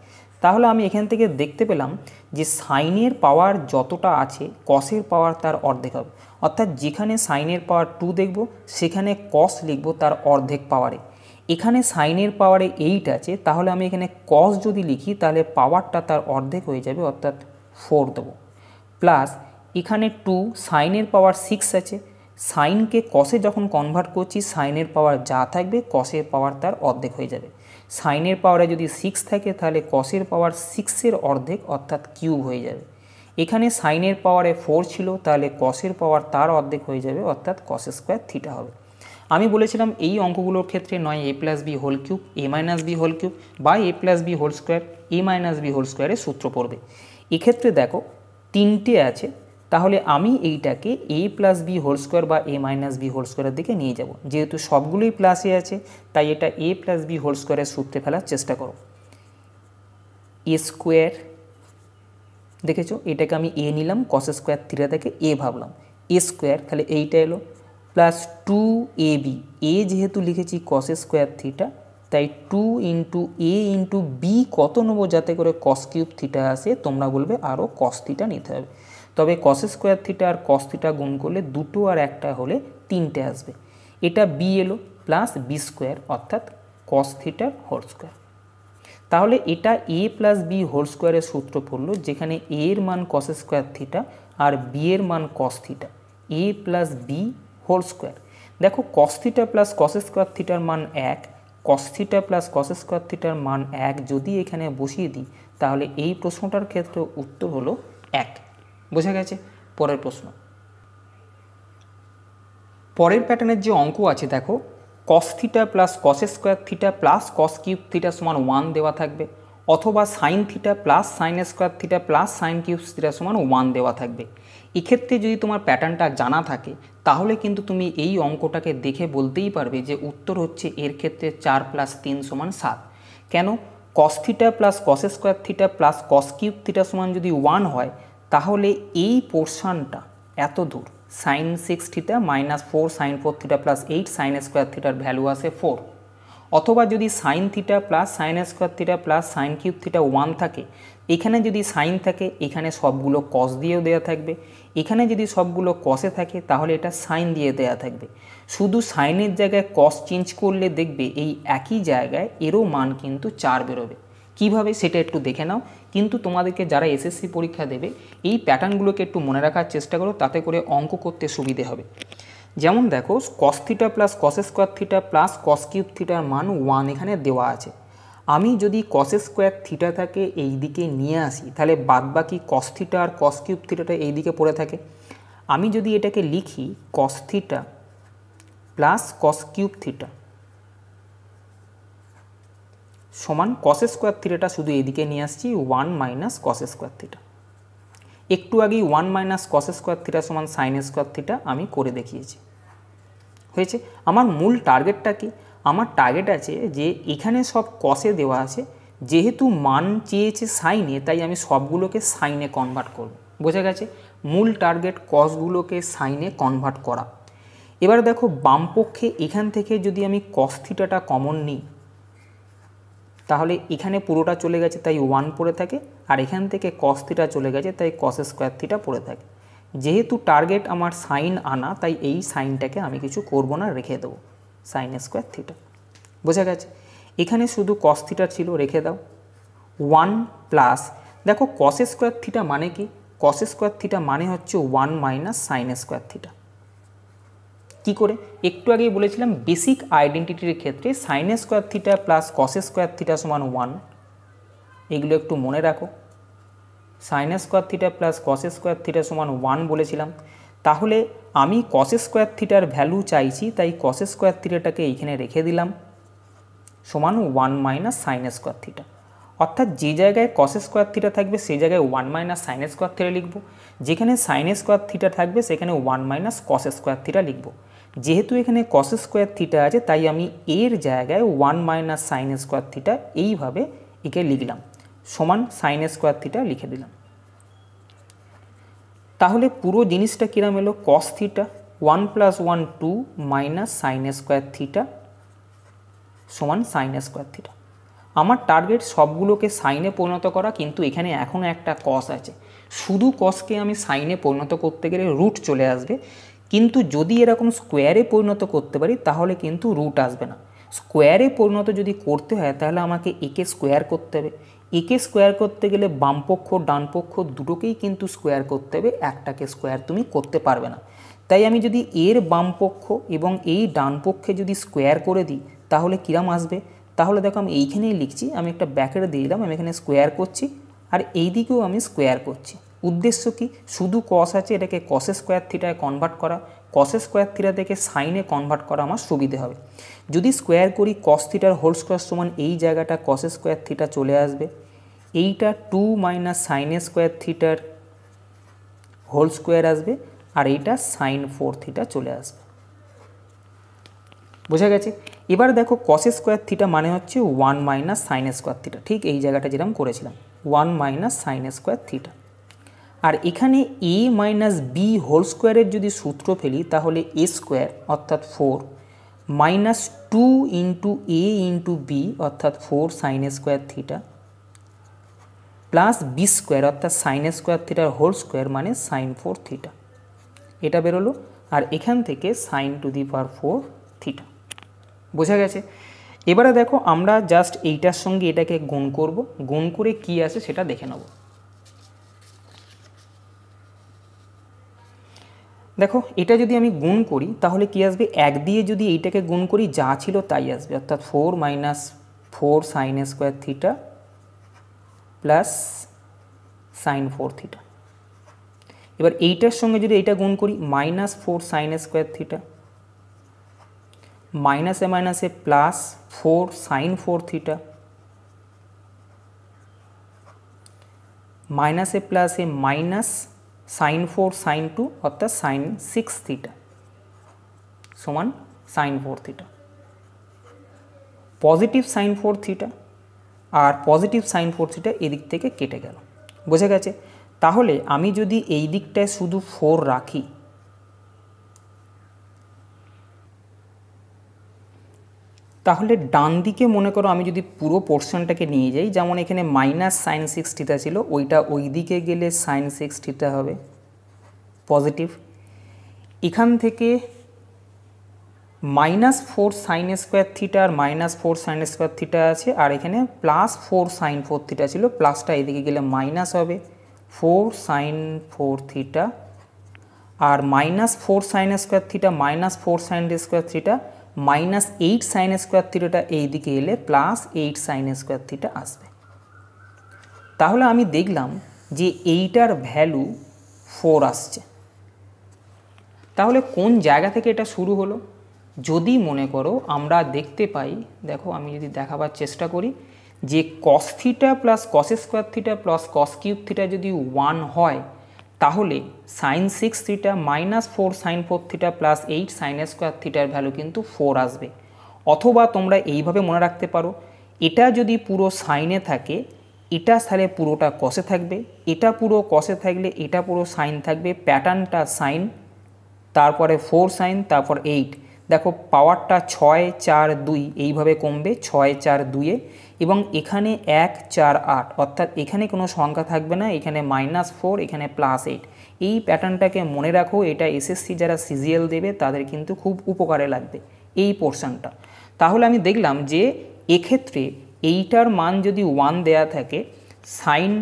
তাহলে আমি এখান থেকে দেখতে পেলাম যে সাইনের পাওয়ার যতটা আছে কসের পাওয়ার তার অর্ধেক হবে, অর্থাৎ যেখানে সাইনের পাওয়ার 2 দেখব সেখানে কস লিখব তার অর্ধেক পাওয়ারে। এখানে সাইনের পাওয়ারে 8 আছে, তাহলে আমি এখানে কস যদি লিখি তাহলে পাওয়ারটা তার অর্ধেক হয়ে যাবে, অর্থাৎ 4 দেবো। প্লাস এখানে 2 সাইনের পাওয়ার 6 আছে, সাইনকে কসে যখন কনভার্ট করছি সাইনের পাওয়ার যা থাকবে কসের পাওয়ার তার অর্ধেক হয়ে যাবে। সাইনের পাওয়ারে যদি 6 থাকে তাহলে কসের পাওয়ার 6-এর অর্ধেক অর্থাৎ কিউব হয়ে যাবে। এখানে সাইনের পাওয়ারে 4 ছিল, তাহলে কসের পাওয়ার তার অর্ধেক হয়ে যাবে, অর্থাৎ কস স্কোয়ার থিটা হবে। আমি বলেছিলাম এই অঙ্কগুলোর ক্ষেত্রে নয় a plus B whole cube, a minus b whole cube বা a plus B whole square, a minus b whole স্কোয়ারের সূত্র পড়বে। এক্ষেত্রে দেখো 3টে আছে, তাহলে আমি এইটাকে a plus B whole square বা a মাইনাস বি হোল স্কোয়ারের দিকে নিয়ে যাব। যেহেতু সবগুলোই প্লাসে আছে তাই এটা a প্লাস বি হোল স্কোয়ারের সূত্রে ফেলার চেষ্টা করো। a স্কোয়ার দেখেছো, এটাকে আমি a নিলাম, কস স্কোয়ার থিটা থেকে a ভাবলাম, a স্কোয়ার তাহলে এইটা এলো, প্লাস 2ab, a যেহেতু লিখেছি কস স্কোয়ার থিটা তাই 2 ইন্টু a ইন্টু বি কত নেবো যাতে করে কস কিউব থিটা আসে, তোমরা বলবে আরও কস থিটা নিতে হবে। তবে কস স্কোয়ার থিটা আর কস থিটা গুণ করলে 2 আর 1 হলে 3টে আসবে। এটা বি এলো প্লাস বি স্কোয়ার অর্থাৎ কস থিটার হোল স্কোয়ার। তাহলে এটা a প্লাস বি হোল স্কোয়ারের সূত্র পড়লো, যেখানে a এর মান কস স্কোয়ার থিটা আর বি এর মান cos theta, a plus B whole square. দেখো cos theta plus cos square থিটার মান 1, cos theta plus cos square থিটার মান 1 যদি এখানে বসিয়ে দিই তাহলে এই প্রশ্নটার ক্ষেত্রে উত্তর হলো 1। বোঝা গেছে? পরের প্রশ্ন, পরের প্যাটার্নের যে অঙ্ক আছে দেখো cos theta plus cos square theta plus cos cube theta সমান 1 দেওয়া থাকবে, অথবা sign theta plus sine square theta plus sine cube theta সমান 1 দেওয়া থাকবে। এক্ষেত্রে যদি তোমার প্যাটার্নটা জানা থাকে তাহলে কিন্তু তুমি এই অঙ্কটাকে দেখে বলতেই পারবে যে উত্তর হচ্ছে এর ক্ষেত্রে 4 প্লাস 3 সমান 7। কেন? Cos theta plus cos square theta plus cos cube theta সমান যদি 1 হয় তাহলে এই পোর্শনটা এত দূর sine 6 theta minus 4 sine 4 theta plus 8 sine square থিটার ভ্যালু আসে 4, অথবা যদি sine theta plus sine square theta plus sine cube theta 1 থাকে, এখানে যদি সাইন থাকে এখানে সবগুলো কস দিয়েও দেওয়া থাকবে, এখানে যদি সবগুলো কসে থাকে তাহলে এটা সাইন দিয়ে দেওয়া থাকবে। শুধু সাইনের জায়গায় কস চেঞ্জ করলে দেখবে এই একই জায়গায় এরও মান কিন্তু 4 বেরোবে। কিভাবে সেটা একটু দেখে নাও, কিন্তু তোমাদেরকে যারা এসএসসি পরীক্ষা দেবে এই প্যাটার্নগুলোকে একটু মনে রাখার চেষ্টা করো, তাতে করে অঙ্ক করতে সুবিধে হবে। যেমন দেখো cos theta plus cos square theta plus cos cube থিটার মান 1 এখানে দেওয়া আছে। আমি যদি কস স্কোয়ার থিটাটাকে এই দিকে নিয়ে আসি তাহলে বাদবাকি কস থিটা আর কস কিউব থিটাটা এই দিকে পড়ে থাকে। আমি যদি এটাকে লিখি কস theta plus cos cube theta সমান কস স্কোয়ার থিটাটা শুধু এদিকে নিয়ে আসছি 1 মাইনাস কস স্কোয়ার থিটা। একটু আগেই 1 মাইনাস কস স্কোয়ার থিটা সমান সাইন স্কোয়ার থিটা আমি করে দেখিয়েছি। হয়েছে? আমার মূল টার্গেটটা কি? আমার টার্গেট আছে যে এখানে সব কসে দেওয়া আছে, যেহেতু মান চেয়েছে সাইনে তাই আমি সবগুলোকে সাইনে কনভার্ট করব। বোঝা গেছে? মূল টার্গেট কসগুলোকে সাইনে কনভার্ট করা। এবার দেখো বাম পক্ষে এখান থেকে যদি আমি কস থিটাটা কমন নিই তাহলে এখানে পুরোটা চলে গেছে তাই 1 পড়ে থাকে, আর এখান থেকে কস থিটা চলে গেছে তাই কস স্কোয়ার থিটা পড়ে থাকে। যেহেতু টার্গেট আমার সাইন আনা তাই এই সাইনটাকে আমি কিছু করব না, রেখে দেবো সাইন স্কোয়ার থিটা। বোঝা গেছে? এখানে শুধু কস থিটা ছিল, রেখে দাও। 1 প্লাস দেখো কস স্কোয়ার থিটা মানে কি? কস স্কোয়ার থিটা মানে হচ্ছে 1 মাইনাস সাইন স্কোয়ার থিটা। কি করে? একটু আগেই বলেছিলাম বেসিক আইডেন্টিটির ক্ষেত্রে sign square theta plus cos square theta সমান 1, এগুলো একটু মনে রাখো। Sign square theta plus cos square theta সমান 1 বলেছিলাম। তাহলে আমি কস স্কোয়ার থিটার ভ্যালু চাইছি, তাই কস স্কোয়ার থিটাটাকে এইখানে রেখে দিলাম সমান 1 মাইনাস সাইন স্কোয়ার থিটা। অর্থাৎ যে জায়গায় কস স্কোয়ার থিটা থাকবে সেই জায়গায় 1 মাইনাস সাইন স্কোয়ার থিটা লিখব, যেখানে সাইন স্কোয়ার থিটা থাকবে সেখানে 1 মাইনাস কস স্কোয়ার থিটা লিখব। যেহেতু এখানে কস স্কোয়ার থিটা আছে তাই আমি এর জায়গায় 1 মাইনাস সাইন স্কোয়ার থিটা এইভাবে একে লিখলাম সমান সাইন স্কোয়ার থিটা লিখে দিলাম। তাহলে পুরো জিনিসটা কিরম এলো? Cos theta 1 plus 1 2 minus sine square theta সমান সাইন স্কোয়ার থিটা। আমার টার্গেট সবগুলোকে সাইনে পরিণত করা, কিন্তু এখানে এখনও একটা কস আছে। শুধু কসকে আমি সাইনে পরিণত করতে গেলে রুট চলে আসবে, কিন্তু যদি এরকম স্কোয়ারে পরিণত করতে পারি তাহলে কিন্তু রুট আসবে না। স্কোয়ারে পরিণত যদি করতে হয় তাহলে আমাকে একে স্কোয়ার করতে হবে। একে স্কোয়ার করতে গেলে বামপক্ষ ডানপক্ষ দুটোকেই কিন্তু স্কোয়ার করতে হবে, একটাকে স্কোয়ার তুমি করতে পারবে না। তাই আমি যদি এর বামপক্ষ এবং এই ডানপক্ষে যদি স্কোয়ার করে দিই তাহলে কিরম আসবে? তাহলে দেখো আমি এইখানেই লিখছি, আমি একটা ব্যাকেট দিয়ে দিলাম, আমি এখানে স্কোয়ার করছি আর এই দিকেও আমি স্কোয়ার করছি। উদ্দেশ্য কি? শুধু কস আছে, এটাকে কস স্কোয়ার থিটায় কনভার্ট করা, কস স্কোয়ার থিটা থেকে সাইনে কনভার্ট করা আমার সুবিধে হবে। যদি স্কোয়ার করি কস থিটার হোল স্কোয়ার সমান এই জায়গাটা কস স্কোয়ার থিটা চলে আসবে, এইটা 2 মাইনাস সাইন স্কোয়ার থিটার হোল স্কোয়ার আসবে আর এইটা সাইন 4 থিটা চলে আসবে। বোঝা গেছে? এবার দেখো কস স্কোয়ার থিটা মানে হচ্ছে 1 মাইনাস সাইন স্কোয়ার থিটা, ঠিক এই জায়গাটা যেরকম করেছিলাম 1 মাইনাস সাইন স্কোয়ার থিটা। আর এখানে এ মাইনাস বি হোল স্কোয়ারের যদি সূত্র ফেলি তাহলে এ স্কোয়ার অর্থাৎ 4 minus 2 into a into b অর্থাৎ 4 sine square theta plus b square অর্থাৎ সাইন স্কোয়ার থিটার হোল স্কোয়ার মানে সাইন 4 থিটা, এটা বেরোলো। আর এখান থেকে sine to the power 4 theta. বোঝা গেছে? এবারে দেখো আমরা জাস্ট এইটার সঙ্গে এটাকে গুণ করব, গুণ করে কি আসে সেটা দেখে নেব। দেখো এটা যদি আমি গুণ করি তাহলে কি আসবে? 1 দিয়ে যদি এইটাকে গুণ করি যা ছিল তাই আসবে, অর্থাৎ 4 minus 4 sine square theta plus sine 4 theta. এবার এইটার সঙ্গে যদি এইটা গুণ করি মাইনাস 4 সাইন স্কোয়ার থিটা মাইনাসে মাইনাসে প্লাস 4 সাইন 4 থিটা মাইনাসে প্লাসে মাইনাস সাইন 4 সাইন 2 অর্থাৎ সাইন 6 থিটা সমান sine 4 theta. Positive sine 4 theta আর পজিটিভ সাইন 4 থিটা এদিক থেকে কেটে গেল। বোঝা গেছে? তাহলে আমি যদি এই দিকটায় শুধু 4 রাখি তাহলে ডান দিকে মনে করো আমি যদি পুরো পোর্শনটাকে নিয়ে যাই, যেমন এখানে মাইনাস সাইন 6 থিটা ছিল, ওইটা ওই দিকে গেলে সাইন 6 থিটা হবে পজিটিভ। এখান থেকে মাইনাস 4 সাইন স্কোয়ার থিটা আর মাইনাস 4 সাইন স্কোয়ার থিটা আছে, আর এখানে প্লাস 4 সাইন 4 থিটা ছিল, প্লাসটা এদিকে গেলে মাইনাস হবে 4 সাইন 4 থিটা আর minus 4 sine square theta minus 4 sine square theta minus 8 sine square থিটাটা এই দিকে এলে প্লাস 8 সাইন স্কোয়ার থিটা আসবে। তাহলে আমি দেখলাম যে এইটার ভ্যালু 4 আসছে। তাহলে কোন জায়গা থেকে এটা শুরু হলো? যদি মনে করো আমরা দেখতে পাই, দেখো আমি যদি দেখাবার চেষ্টা করি যে cos theta plus cos square theta plus cos cube theta যদি 1 হয় তাহলে sine 6 theta minus 4 sine 4 theta plus 8 sine square থিটার ভ্যালু কিন্তু 4 আসবে। অথবা তোমরা এইভাবে মনে রাখতে পারো, এটা যদি পুরো সাইনে থাকে এটা তাহলে পুরোটা কসে থাকবে, এটা পুরো কসে থাকলে এটা পুরো সাইন থাকবে, প্যাটার্নটা সাইন তারপরে 4 সাইন তারপর 8। দেখো পাওয়ারটা 6 4 2 এইভাবে কমবে 6 4 2-এ, এবং এখানে 1 4 8 অর্থাৎ এখানে কোনো সংখ্যা থাকবে না, এখানে -4 এখানে +8। এই প্যাটার্নটাকে মনে রাখো, এটা এসএসসি যারা সিজিএল দেবে তাদের কিন্তু খুব উপকারে লাগবে এই পোর্শনটা। তাহলে আমি দেখলাম যে এক্ষেত্রে এইটার মান যদি 1 দেয়া থাকে sine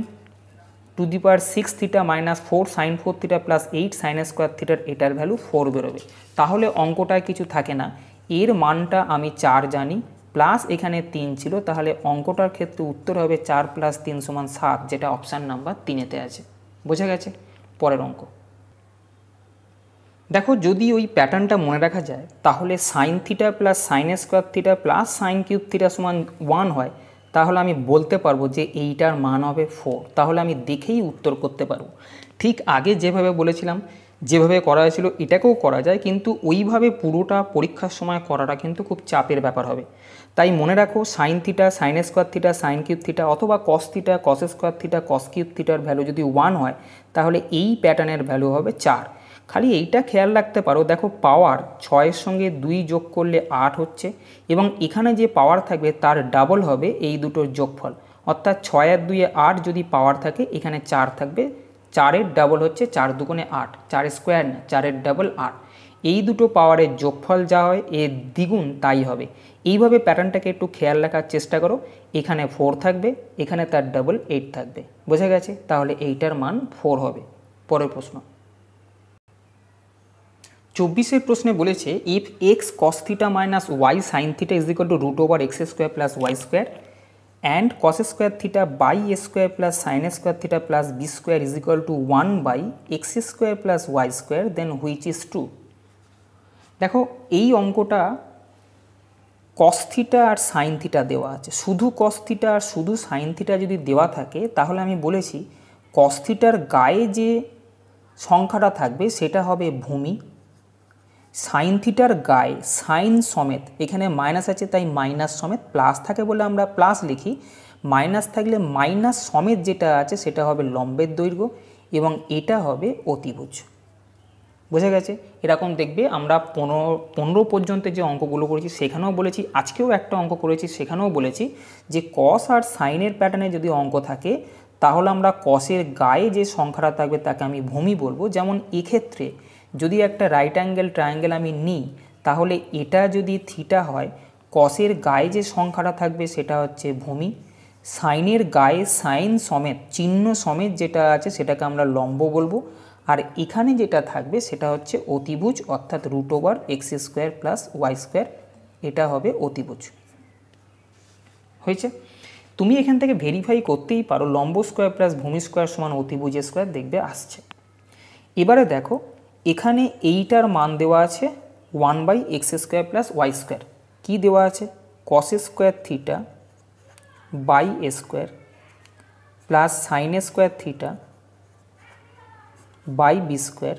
2⁶ theta minus 4 sine 4 theta plus 8 sine square থিটার এটার ভ্যালু 4 বেরোবে। তাহলে অঙ্কটায় কিছু থাকে না, এর মানটা আমি 4 জানি প্লাস এখানে 3 ছিল, তাহলে অঙ্কটার ক্ষেত্রে উত্তর হবে 4 + 3 = 7, যেটা অপশান নাম্বার 3-তে আছে। বোঝা গেছে? পরের অঙ্ক দেখো, যদি ওই প্যাটার্নটা মনে রাখা যায় তাহলে sign theta plus sine square theta plus sine cube theta সমান 1 হয়, তাহলে আমি বলতে পারবো যে এইটার মান হবে 4। তাহলে আমি দেখেই উত্তর করতে পারবো। ঠিক আগে যেভাবে বলেছিলাম, যেভাবে করা হয়েছিল এটাকেও করা যায়, কিন্তু ওইভাবে পুরোটা পরীক্ষার সময় করাটা কিন্তু খুব চাপের ব্যাপার হবে। তাই মনে রাখো, sine theta sine square theta sine cube theta অথবা cos theta cos square theta cos cube থিটার ভ্যালু যদি 1 হয় তাহলে এই প্যাটার্নের ভ্যালু হবে 4। খালি এইটা খেয়াল রাখতে পারো, দেখো পাওয়ার 6-এর সঙ্গে 2 যোগ করলে 8 হচ্ছে, এবং এখানে যে পাওয়ার থাকবে তার ডাবল হবে এই দুটোর যোগফল, অর্থাৎ 6 আর 2 8 যদি পাওয়ার থাকে এখানে 4 থাকবে, 4-এর ডাবল হচ্ছে 4 দুগুণে 8, 4 স্কোয়ার না, 4-এর ডাবল 8। এই দুটো পাওয়ারের যোগফল যা হয় এর দ্বিগুণ তাই হবে। এইভাবে প্যাটার্নটাকে একটু খেয়াল রাখার চেষ্টা করো। এখানে 4 থাকবে, এখানে তার ডাবল 8 থাকবে। বোঝা গেছে? তাহলে এইটার মান 4 হবে। পরের প্রশ্ন 24-এর প্রশ্নে বলেছে, if x cos theta minus y sine theta is equal to √x² plus Y square and cos square theta by a square plus sine square theta plus b square is equal to 1/x² plus Y square, then which is true. দেখো, এই অঙ্কটা কস থিটা আর সাইন থিটা দেওয়া আছে। শুধু কস থিটা আর শুধু সাইন থিটা যদি দেওয়া থাকে তাহলে আমি বলেছি কস থিটার গায়ে যে সংখ্যাটা থাকবে সেটা হবে ভূমি, সাইন থিটার গায়ে সাইন সমেত, এখানে মাইনাস আছে তাই মাইনাস সমেত, প্লাস থাকে বলে আমরা প্লাস লিখি, মাইনাস থাকলে মাইনাস সমেত যেটা আছে সেটা হবে লম্বের দৈর্ঘ্য, এবং এটা হবে অতিভুজ। বোঝা গেছে? এরকম দেখবে আমরা 15 পর্যন্ত যে অঙ্কগুলো করেছি সেখানেও বলেছি, আজকেও একটা অঙ্ক করেছি সেখানেও বলেছি যে কস আর সাইনের প্যাটার্নে যদি অঙ্ক থাকে তাহলে আমরা কসের গায়ে যে সংখ্যাটা থাকবে তাকে আমি ভূমি বলবো। যেমন এক্ষেত্রে যদি একটা রাইট অ্যাঙ্গেল ট্রায়াঙ্গেল আমি নিই তাহলে এটা যদি থিটা হয়, কসের গায়ে যে সংখ্যাটা থাকবে সেটা হচ্ছে ভূমি, সাইনের গায়ে সাইন সমেত চিহ্ন সমেত যেটা আছে সেটাকে আমরা লম্ব বলবো, আর এখানে যেটা থাকবে সেটা হচ্ছে অতিভুজ, অর্থাৎ √x² প্লাস ওয়াই স্কোয়ার, এটা হবে অতিভুজ। হয়েছে? তুমি এখান থেকে ভেরিফাই করতেই পারো লম্ব স্কোয়ার প্লাস ভূমি স্কোয়ার সমান অতিভুজ স্কোয়ার, দেখবে আসছে। এবারে দেখো, এখানে এইটার মান দেওয়া আছে 1/x² প্লাস ওয়াই স্কোয়ার। কী দেওয়া আছে? Cos square theta by a square plus sine square theta by b square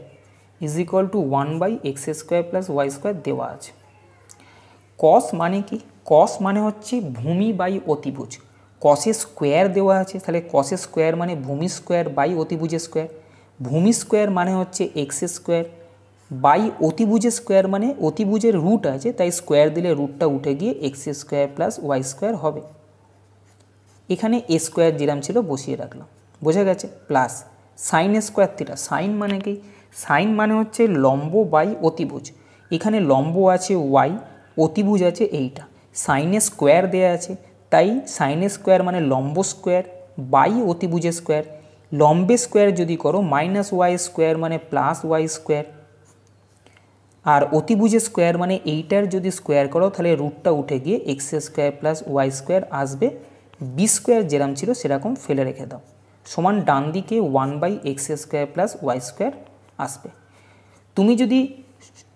is equal to 1/x² plus Y square দেওয়া আছে। কস মানে কি? কস মানে হচ্ছে ভূমি বাই অতিভুজ। কসের স্কোয়ার দেওয়া আছে, তাহলে কসের স্কোয়ার মানে ভূমি স্কোয়ার বাই অতিভুজের স্কোয়ার, ভূমি স্কোয়ার মানে হচ্ছে x² বাই অতিভুজের স্কোয়ার মানে অতিভুজের রুট আছে তাই স্কোয়ার দিলে রুটটা উঠে গিয়ে x² প্লাস ওয়াই স্কোয়ার হবে। এখানে এ স্কোয়ার যেরাম ছিল বসিয়ে রাখলাম। বোঝা গেছে? Plus sine square theta. Sine মানে কি? সাইন মানে হচ্ছে লম্ব বাই অতিভুজ। এখানে লম্ব আছে ওয়াই, অতিভুজ আছে এইটা, সাইনের স্কোয়ার দেওয়া আছে তাই সাইনের স্কোয়ার মানে লম্ব স্কোয়ার বাই অতিভুজের স্কোয়ার। লম্বে স্কোয়ার যদি করো -y² মানে +y স্কোয়ার, আর অতিভুজের স্কোয়ার মানে এইটার যদি স্কোয়ার করো তাহলে রুটটা উঠে গিয়ে x² প্লাস ওয়াই স্কোয়ার আসবে। বি স্কোয়ার যেরকম ছিল সেরকম ফেলে রেখে দাও, সমান ডান দিকে 1/x² প্লাস ওয়াই স্কোয়ার আসবে। তুমি যদি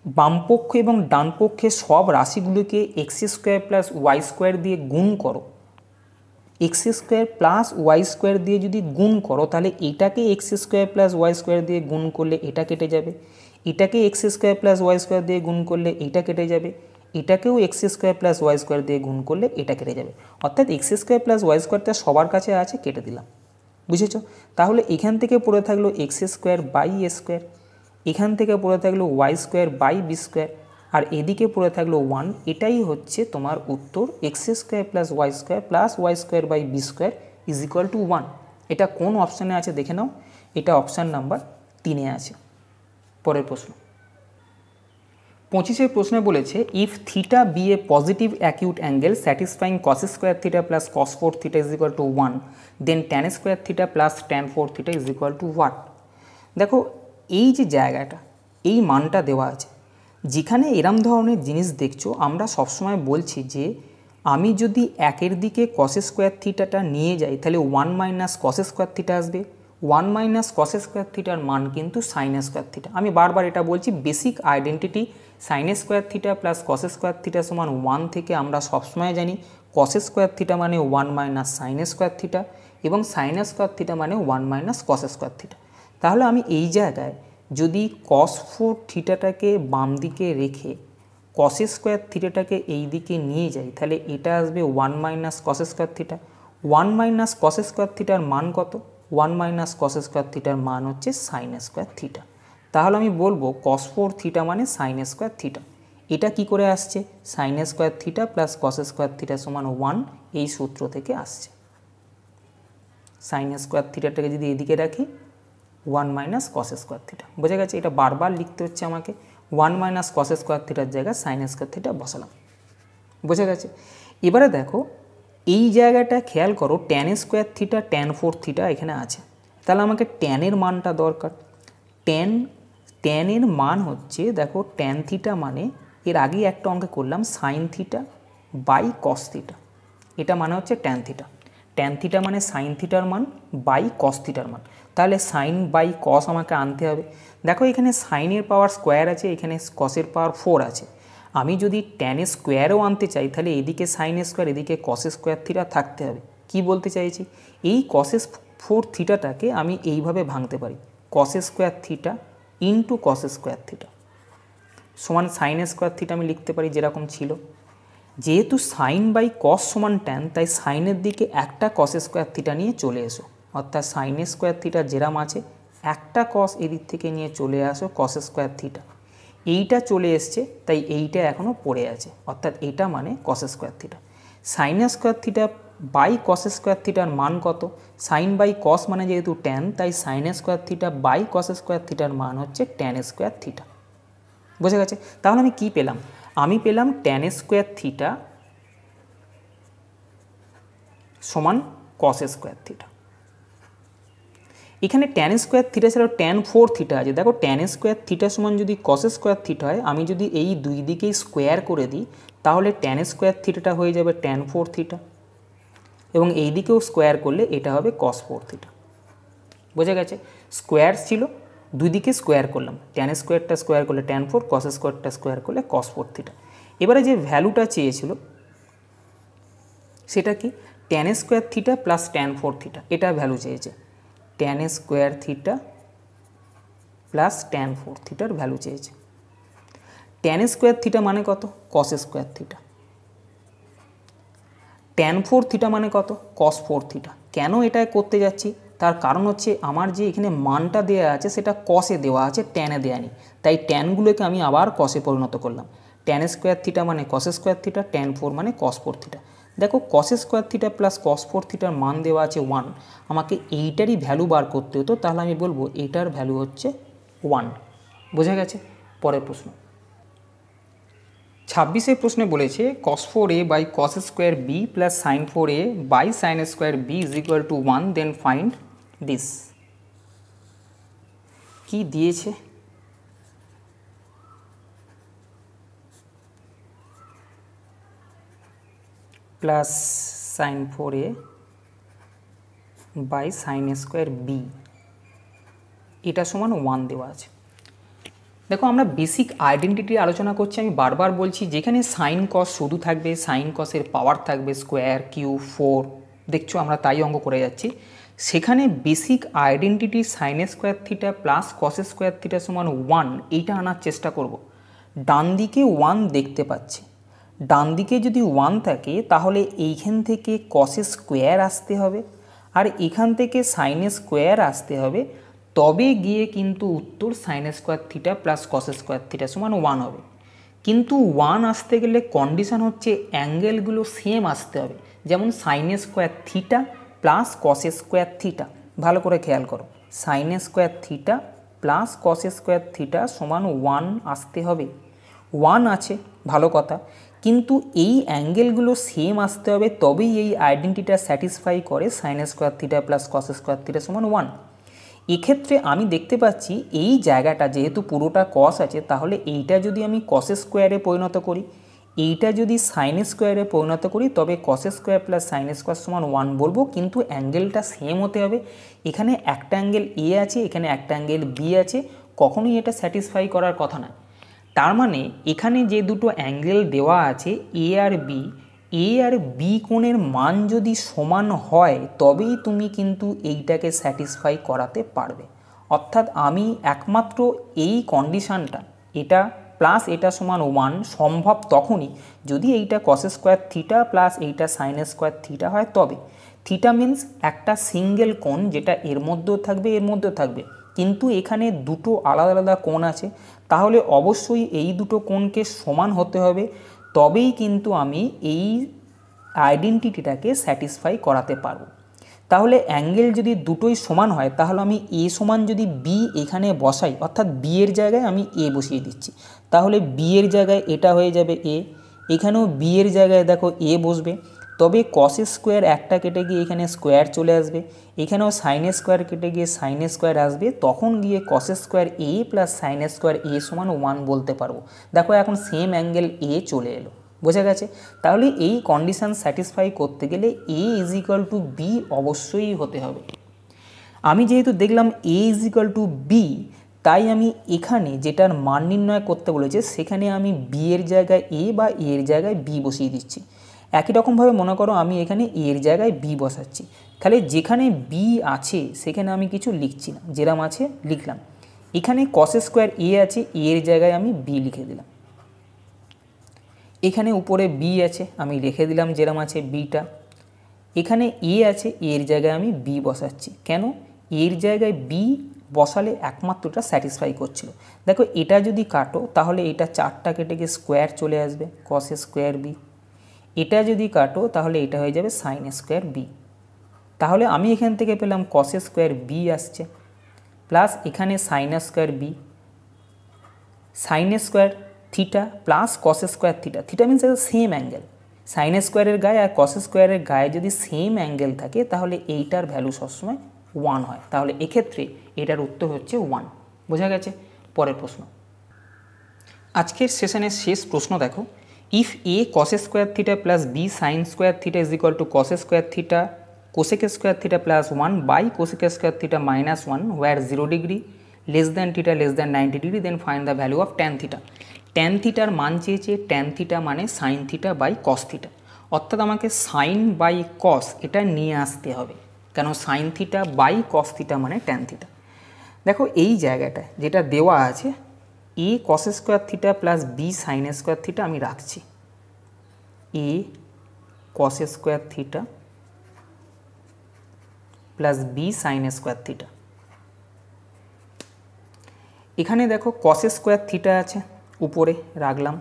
বামপক্ষ এবং ডান পক্ষে সব রাশিগুলোকে x² প্লাস ওয়াই স্কোয়ার দিয়ে গুণ করো, x² প্লাস ওয়াই স্কোয়ার দিয়ে যদি গুণ করো তাহলে এটাকে x² প্লাস ওয়াই স্কোয়ার দিয়ে গুণ করলে এটা কেটে যাবে, এটাকে x² প্লাস ওয়াই স্কোয়ার দিয়ে গুণ করলে এটা কেটে যাবে, এটাকেও x² প্লাস ওয়াই স্কোয়ার দিয়ে গুণ করলে এটা কেটে যাবে। অর্থাৎ x² প্লাস ওয়াই স্কোয়ারটা সবার কাছে আছে, কেটে দিলাম। বুঝেছ? তাহলে এখান থেকে পড়ে থাকলো x² বাই এ স্কোয়ার, এখান থেকে পড়ে থাকলো y² বাই বি স্কোয়ার, আর এদিকে পড়ে থাকলো 1। এটাই হচ্ছে তোমার উত্তর, x² plus Y square plus Y square by b square is equal to 1। এটা কোন অপশানে আছে দেখে নাও, এটা অপশান নাম্বার 3-এ আছে। পরের প্রশ্ন 25 প্রশ্নে বলেছে if theta be a positive acute angle satisfying cos square theta plus cos four theta is equal to 1 then tan square theta plus tan four theta is equal to what. দেখো এই যে জায়গাটা, এই মানটা দেওয়া আছে, যেখানে এরম ধরনের জিনিস দেখছো আমরা সবসময় বলছি যে আমি যদি একের দিকে কস স্কোয়ার থিটাটা নিয়ে যাই তাহলে 1 মাইনাস কস স্কোয়ার থিটা আসবে। 1 মাইনাস কস স্কোয়ার থিটার মান কিন্তু সাইন স্কোয়ার থিটা। আমি বারবার এটা বলছি, basic identity sign square theta plus cos square theta সমান 1 থেকে আমরা সবসময় জানি কস স্কোয়ার থিটা মানে 1 মাইনাস সাইন স্কোয়ার থিটা এবং সাইন স্কোয়ার থিটা মানে 1 মাইনাস কস স্কোয়ার থিটা। তাহলে আমি এই জায়গায় যদি কস ফোর থিটাটাকে বাম দিকে রেখে কস স্কোয়ার থিটাটাকে এই দিকে নিয়ে যাই তাহলে এটা আসবে 1 minus cos square theta. 1 minus cos square থিটার মান কত? 1 মাইনাস কস স্কোয়ার থিটার মান হচ্ছে সাইন স্কোয়ার থিটা। তাহলে আমি বলবো কস ফোর থিটা মানে সাইন স্কোয়ার থিটা। এটা কি করে আসছে? Sign square theta plus cos square theta সমান 1, এই সূত্র থেকে আসছে। সাইন স্কোয়ার থিটাটাকে যদি এদিকে রাখি 1 মাইনাস কস স্কোয়ার থিটা, বোঝা গেছে? এটা বারবার লিখতে হচ্ছে আমাকে। 1 মাইনাস কস স্কোয়ার থিটার জায়গায় সাইন স্কোয়ার থিটা বসালাম, বোঝা গেছে? এবারে দেখো এই জায়গাটা খেয়াল করো, tan square theta tan four theta এখানে আছে, তাহলে আমাকে ট্যানের মানটা দরকার। ট্যানের মান হচ্ছে, দেখো ট্যান থিটা মানে এর আগেই একটা অঙ্কে করলাম sine theta by cos theta, এটা মানে হচ্ছে ট্যান থিটা। ট্যান থিটা মানে সাইন থিটার মান বাই কস থিটার মান, তাহলে সাইন বাই কস আমাকে আনতে হবে। দেখো এখানে সাইনের পাওয়ার স্কোয়ার আছে, এখানে কসের পাওয়ার 4 আছে। আমি যদি ট্যান স্কোয়ারও আনতে চাই তাহলে এদিকে সাইন স্কোয়ার এদিকে কস স্কোয়ার থিটা থাকতে হবে। কি বলতে চাইছি, এই কস ফোর থিটাটাকে আমি এইভাবে ভাঙতে পারি, কস স্কোয়ার থিটা ইন্টু কস স্কোয়ার থিটা সমান সাইন স্কোয়ার থিটা আমি লিখতে পারি যেরকম ছিল। যেহেতু সাইন বাই কস সমান ট্যান, তাই সাইনের দিকে একটা কস স্কোয়ার থিটা নিয়ে চলে এসো, অর্থাৎ সাইন স্কোয়ার থিটা যেরাম আছে একটা কস এদিক থেকে নিয়ে চলে আসো কস স্কোয়ার থিটা, এইটা চলে এসছে তাই এইটা এখনও পড়ে আছে, অর্থাৎ এইটা মানে cos square theta. Sine square theta by cos square থিটার মান কত? সাইন বাই কস মানে যেহেতু ট্যান, তাই sine square theta by cos square থিটার মান হচ্ছে ট্যান স্কোয়ার থিটা, বোঝা গেছে? তাহলে আমি কি পেলাম? আমি পেলাম ট্যান স্কোয়ার থিটা সমান কস স্কোয়ার থিটা। এখানে ট্যান স্কোয়ার থিটা ছাড়াও ট্যান ফোর থিটা আছে। দেখো ট্যান স্কোয়ার থিটা সমান যদি কস স্কোয়ার থিটা হয়, আমি যদি এই দুই দিকেই স্কোয়ার করে দিই তাহলে ট্যান স্কোয়ার থিটাটা হয়ে যাবে ট্যান ফোর থিটা এবং এই দিকেও স্কোয়ার করলে এটা হবে কস ফোর থিটা, বোঝা গেছে? স্কোয়ার ছিল, দুই দিকে স্কোয়ার করলাম, ট্যান স্কোয়ারটা স্কোয়ার করলে ট্যান ফোর, কস স্কোয়ারটা স্কোয়ার করলে কস ফোর থিটা। এবারে যে ভ্যালুটা চেয়েছিল সেটা কি? Tan square theta plus tan four theta, এটা ভ্যালু চেয়েছে। Tan square theta plus tan four থিটার ভ্যালু চেয়েছে। ট্যান স্কোয়ার থিটা মানে কত? কস square theta. Tan four theta মানে কত? কস ফোর থিটা। কেন এটা করতে যাচ্ছি? তার কারণ হচ্ছে আমার যে এখানে মানটা দেওয়া আছে সেটা কসে দেওয়া আছে, ট্যানে দেওয়া নেই, তাই ট্যানগুলোকে আমি আবার কসে পরিণত করলাম। ট্যান স্কোয়ার থিটা মানে cos square theta, tan four মানে কস ফোর থিটা। দেখো কস square theta plus cos four থিটার মান দেওয়া আছে 1, আমাকে এইটারই ভ্যালু বার করতে হতো, তাহলে আমি বলবো এইটার ভ্যালু হচ্ছে 1, বোঝা গেছে? পরের প্রশ্ন 26 প্রশ্নে বলেছে cos 4a by cos square b plus sine 4a by sine square b is equal to 1, then find this. কি দিয়েছে? Plus sine 4a by sine square b, এটা সমান 1 দেওয়া আছে। দেখো আমরা বেসিক আইডেন্টিটি আলোচনা করছি, আমি বারবার বলছি যেখানে সাইন কস শুধু থাকবে, সাইন কসের পাওয়ার থাকবে স্কোয়ার কিউব 4, দেখছো আমরা তাই অঙ্ক করে যাচ্ছি, সেখানে basic identity sign square theta plus cos square theta সমান 1, এইটা আনার চেষ্টা করব। ডান দিকে 1 দেখতে পাচ্ছি, ডান দিকে যদি 1 থাকে তাহলে এইখান থেকে কস স্কোয়ার আসতে হবে আর এখান থেকে সাইন স্কোয়ার আসতে হবে, তবে গিয়ে কিন্তু উত্তর sign square theta plus cos square theta সমান 1 হবে। কিন্তু 1 আসতে গেলে কন্ডিশান হচ্ছে অ্যাঙ্গেলগুলো সেম আসতে হবে, যেমন sign square theta plus cos square theta. ভালো করে খেয়াল করো, sign square theta plus cos square theta সমান 1 আসতে হবে। ওয়ান আছে, ভালো কথা, কিন্তু এই অ্যাঙ্গেলগুলো সেম আসতে হবে, তবেই এই আইডেন্টিটা স্যাটিসফাই করে sign square theta plus cos square theta সমান ওয়ান। এক্ষেত্রে আমি দেখতে পাচ্ছি এই জায়গাটা যেহেতু পুরোটা কস আছে, তাহলে এইটা যদি আমি কস স্কোয়ারে পরিণত করি, এইটা যদি সাইন স্কোয়ারে পরিণত করি, তবে cos square plus sine square সমান ওয়ান বলবো, কিন্তু অ্যাঙ্গেলটা সেম হতে হবে। এখানে একটা অ্যাঙ্গেল এ আছে, এখানে একটা অ্যাঙ্গেল বি আছে, কখনোই এটা স্যাটিসফাই করার কথা না। তার মানে এখানে যে দুটো অ্যাঙ্গেল দেওয়া আছে এ আর বি কোণের মান যদি সমান হয়, তবেই তুমি কিন্তু এইটাকে স্যাটিসফাই করাতে পারবে। অর্থাৎ আমি একমাত্র এই কন্ডিশানটা, এটা প্লাস এটা সমান ওয়ান সম্ভব তখনই যদি এইটা কস স্কোয়ার থিটা প্লাস এইটা সাইন স্কোয়ার থিটা হয়। তবে থিটা মিন্স একটা সিঙ্গেল কোণ, যেটা এর মধ্যেও থাকবে এর মধ্যেও থাকবে, কিন্তু এখানে দুটো আলাদা আলাদা কোণ আছে, তাহলে অবশ্যই এই দুটো কোণকে সমান হতে হবে, তবেই কিন্তু আমি এই আইডেন্টিটিটাকে স্যাটিসফাই করাতে পারবো। তাহলে অ্যাঙ্গেল যদি দুটোই সমান হয়, তাহলে আমি এ সমান যদি বি এখানে বসাই, অর্থাৎ বি এর জায়গায় আমি এ বসিয়ে দিচ্ছি, তাহলে বি এর জায়গায় এটা হয়ে যাবে এ, এখানেও বি এর জায়গায় দেখো এ বসবে, তবে কস স্কোয়ার একটা কেটে গিয়ে এখানে স্কোয়ার চলে আসবে, এখানেও সাইন স্কোয়ার কেটে গিয়ে সাইন স্কোয়ার আসবে, তখন গিয়ে কস স্কোয়ার এ প্লাস সাইন স্কোয়ার এ সমান ওয়ান বলতে পারবো। দেখো এখন সেম অ্যাঙ্গেল এ চলে এলো, বোঝা গেছে? তাহলে এই কন্ডিশান স্যাটিসফাই করতে গেলে এ ইজ ইকুয়াল টু বি অবশ্যই হতে হবে। আমি যেহেতু দেখলাম এ ইজ ইকুয়াল টু বি, তাই আমি এখানে যেটার মান নির্ণয় করতে বলেছে সেখানে আমি বি এর জায়গায় এ বা এর জায়গায় বি বসিয়ে দিচ্ছি। একই রকমভাবে মনে করো আমি এখানে এর জায়গায় বি বসাচ্ছি, তাহলে যেখানে বি আছে সেখানে আমি কিছু লিখছি না, যেরম আছে লিখলাম। এখানে কস স্কোয়ার এ আছে, এর জায়গায় আমি বি লিখে দিলাম। এখানে উপরে বি আছে, আমি লিখে দিলাম যেরম আছে বিটা। এখানে এ আছে, এর জায়গায় আমি বি বসাচ্ছি। কেন? এর জায়গায় বি বসালে একমাত্রটা স্যাটিসফাই করছিল। দেখো এটা যদি কাটো তাহলে এটা চারটা কেটে গিয়ে স্কোয়ার চলে আসবে, কস স্কোয়ার বি। এটা যদি কাটো তাহলে এটা হয়ে যাবে সাইন স্কোয়ার বি। তাহলে আমি এখান থেকে পেলাম কস স্কোয়ার বি আসছে, প্লাস এখানে sine square b, sine square theta plus cos square theta. Theta means same angle, sine স্কোয়ারের গায়ে আর কস স্কোয়ারের গায়ে যদি সেম অ্যাঙ্গেল থাকে তাহলে এইটার ভ্যালু সবসময় ওয়ান হয়। তাহলে এক্ষেত্রে এটার উত্তর হচ্ছে ওয়ান। বোঝা গেছে? পরের প্রশ্ন, আজকের সেশনের শেষ প্রশ্ন দেখো, if a cos square theta plus B sine square theta is equal to cos square theta cosec square theta plus one by cosec square theta minus one where 0 degree less than theta less than 90 degree, then find the value of tan theta. Tan থিটার মান চেয়েছে, ট্যান থিটা মানে sine theta by cos theta, অর্থাৎ আমাকে সাইন বাই কস এটা নিয়ে আসতে হবে, কেন sine theta by cos theta মানে ট্যান থিটা। দেখো এই জায়গাটা যেটা দেওয়া আছে A cos square theta plus B sine square theta আমি রাখছি, A cos square theta plus B sine square theta. এখানে দেখো কস স্কোয়ার থিটা আছে, উপরে রাখলাম।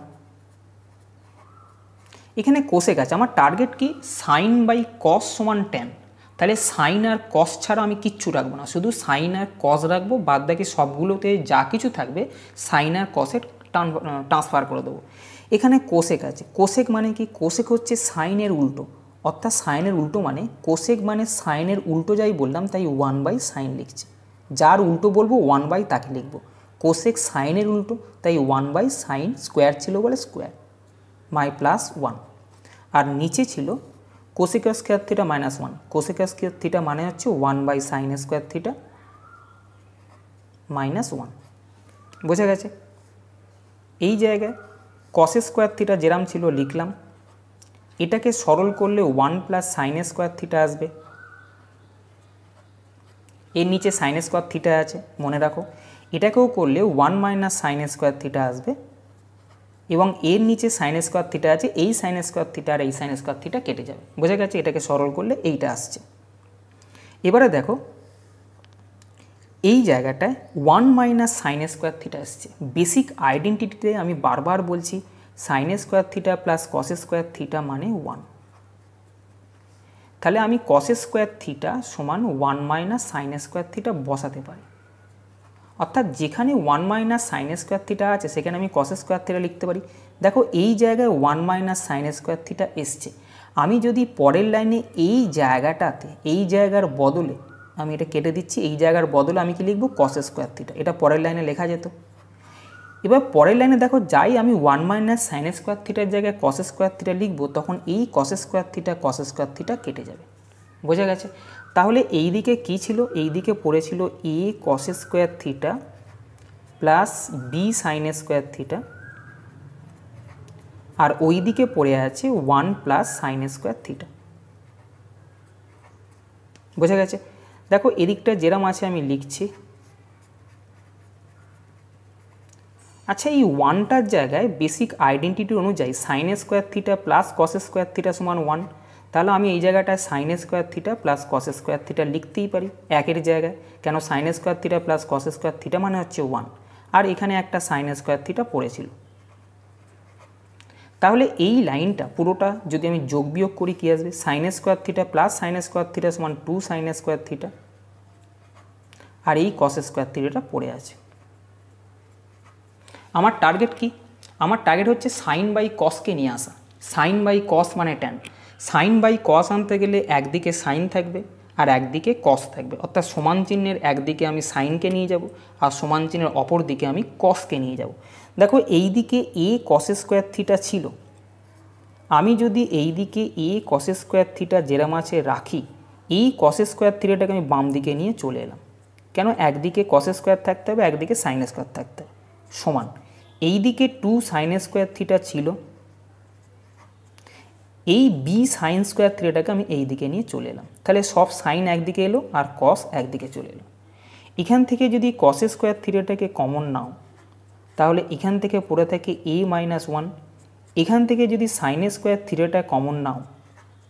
এখানে কোসেক আছে, আমার টার্গেট কি সাইন বাই কস সমান ট্যান, তাহলে সাইন আর কস ছাড়া আমি কিচ্ছু রাখবো না, শুধু সাইন আর কস রাখবো, বাদ বাকি সবগুলোতে যা কিছু থাকবে সাইন আর কসের ট্রান্সফার করে দেবো। এখানে কোসেক আছে, কোসেক মানে কি? কোসেক হচ্ছে সাইনের উল্টো, অর্থাৎ সাইনের উল্টো মানে কোসেক মানে সাইনের উল্টো যাই বললাম, তাই ওয়ান বাই সাইন লিখছি। যার উল্টো বলবো ওয়ান বাই তাকে লিখবো। কোসেক সাইনের উল্টো, তাই ওয়ান বাই সাইন, স্কোয়ার ছিল বলে স্কোয়ার, মাই প্লাস ওয়ান। আর নিচে ছিল cosec square theta minus one, cosec square theta মানে হচ্ছে one by sine square theta minus one. বোঝা গেছে? এই জায়গায় কস স্কোয়ার থিটা যেরাম ছিল লিখলাম, এটাকে সরল করলে one plus sine square theta আসবে, এর নিচে সাইন স্কোয়ার থিটা আছে মনে রাখো, এটাকেও করলে one minus sine square theta আসবে, এবং এর নিচে সাইন স্কোয়ার থিটা আছে, এই সাইন স্কোয়ার থিটা আর এই সাইন স্কোয়ার থিটা কেটে যাবে। বোঝা গেছে? এটাকে সরল করলে এইটা আসছে। এবারে দেখো এই জায়গাটায় one minus sine square theta আসছে। বেসিক আইডেন্টিটিতে আমি বারবার বলছি sign square theta plus cos square theta মানে ওয়ান। তাহলে আমি কস স্কোয়ার থিটা সমান one minus sine square theta বসাতে পারি, অর্থাৎ যেখানে 1 মাইনাস সাইন স্কোয়ার থিটা আছে সেখানে আমি কস স্কোয়ার থিটা লিখতে পারি। দেখো এই জায়গায় 1 মাইনাস সাইন স্কোয়ার থিটা এসছে, আমি যদি পরের লাইনে এই জায়গাটাতে এই জায়গার বদলে আমি এটা কেটে দিচ্ছি, এই জায়গার বদলে আমি কি লিখব কস স্কোয়ার থিটা, এটা পরের লাইনে লেখা যেত। এবার পরের লাইনে দেখো যাই আমি 1 মাইনাস সাইন স্কোয়ার থিটার জায়গায় কস স্কোয়ার থিটা লিখব, তখন এই কস স্কোয়ার থিটা কেটে যাবে। বোঝা গেছে? তাহলে এই দিকে কী ছিল, এই দিকে পড়েছিল A cos square theta plus B sine square theta, আর ওই দিকে পড়ে আছে 1 প্লাস সাইন স্কোয়ার থিটা। বোঝা গেছে? দেখো এদিকটা যেরকম আছে আমি লিখছি। আচ্ছা, এই 1টার জায়গায় বেসিক আইডেন্টিটি অনুযায়ী sign square theta plus cos square theta সমান 1, তাহলে আমি এই জায়গাটায় sign square theta plus cos square theta লিখতেই পারি একের জায়গায়। কেন, sign square theta plus cos square theta মানে হচ্ছে 1, আর এখানে একটা সাইন স্কোয়ার থিটা পড়েছিল। তাহলে এই লাইনটা পুরোটা যদি আমি যোগ বিয়োগ করি কী আসবে, sign square theta plus sine square theta সমান 2 সাইন স্কোয়ার থিটা, আর এই কস স্কোয়ার থিটাটা পড়ে আছে। আমার টার্গেট কি? আমার টার্গেট হচ্ছে সাইন বাই কসকে নিয়ে আসা। সাইন বাই কস মানে ট্যান। সাইন বাই কস আনতে গেলে একদিকে সাইন থাকবে আর একদিকে কস থাকবে, অর্থাৎ সমান চিহ্নের একদিকে আমি সাইনকে নিয়ে যাব আর সমান চিহ্নের অপর দিকে আমি কসকে নিয়ে যাব। দেখো এই দিকে এ কস স্কোয়ার থিটা ছিল, আমি যদি এই দিকে এ কস স্কোয়ার থিটা যেরম আছে রাখি, এই কস স্কোয়ার থিটাটাকে আমি বাম দিকে নিয়ে চলে এলাম। কেন, একদিকে কস স্কোয়ার থাকতে হবে, একদিকে সাইন স্কোয়ার থাকতে হবে, সমান। এই দিকে 2 সাইন স্কোয়ার থিটা ছিল, এই বি সাইন স্কোয়ার থিটাটাকে আমি এই দিকে নিয়ে চলে এলাম। তাহলে সব সাইন একদিকে এলো আর কস একদিকে চলে এলো। এখান থেকে যদি কস স্কোয়ার থিটাটাকে কমন নাও, তাহলে এখান থেকে পড়ে থাকে a মাইনাস 1। এখান থেকে যদি সাইন স্কোয়ার থিটাটা কমন নাও,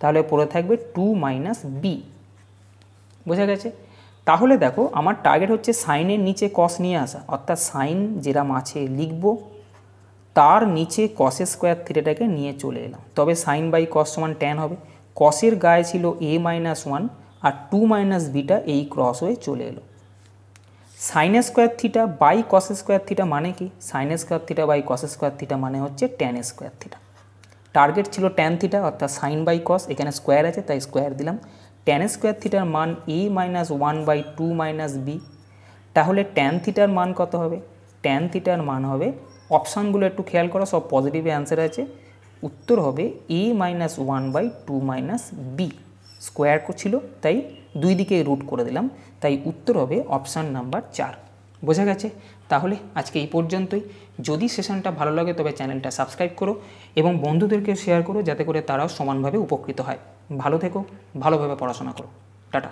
তাহলে পড়ে থাকবে 2 মাইনাস বি। বোঝা গেছে? তাহলে দেখো আমার টার্গেট হচ্ছে সাইনের নিচে কস নিয়ে আসা, অর্থাৎ সাইন যেরাম আছে লিখব, তার নিচে কস স্কোয়ার থিটাটাকে নিয়ে চলে এলাম, তবে সাইন বাই কস সমান ট্যান হবে। কসের গায়ে ছিল a মাইনাস 1 আর 2 মাইনাস বিটা এই ক্রস হয়ে চলে এলো। Sine square theta by cos square theta মানে কি? Sine square theta by cos square theta মানে হচ্ছে ট্যান স্কোয়ার থিটা। টার্গেট ছিল ট্যান থিটা, অর্থাৎ সাইন বাই কস, এখানে স্কোয়ার আছে তাই স্কোয়ার দিলাম। ট্যান স্কোয়ার থিটার মান a minus 1 by 2 minus b. তাহলে ট্যান থিটার মান কত হবে? ট্যান থিটার মান হবে, অপশানগুলো একটু খেয়াল করো, সব পজিটিভে অ্যান্সার আছে। উত্তর হবে a minus 1 by 2 minus b. Square ছিল তাই দুই দিকে রুট করে দিলাম, তাই উত্তর হবে অপশান নাম্বার 4। বোঝা গেছে? তাহলে আজকে এই পর্যন্তই। যদি সেশনটা ভালো লাগে তবে চ্যানেলটা সাবস্ক্রাইব করো এবং বন্ধুদেরকে শেয়ার করো, যাতে করে তারাও সমানভাবে উপকৃত হয়। ভালো থেকো, ভালোভাবে পড়াশোনা করো। টাটা।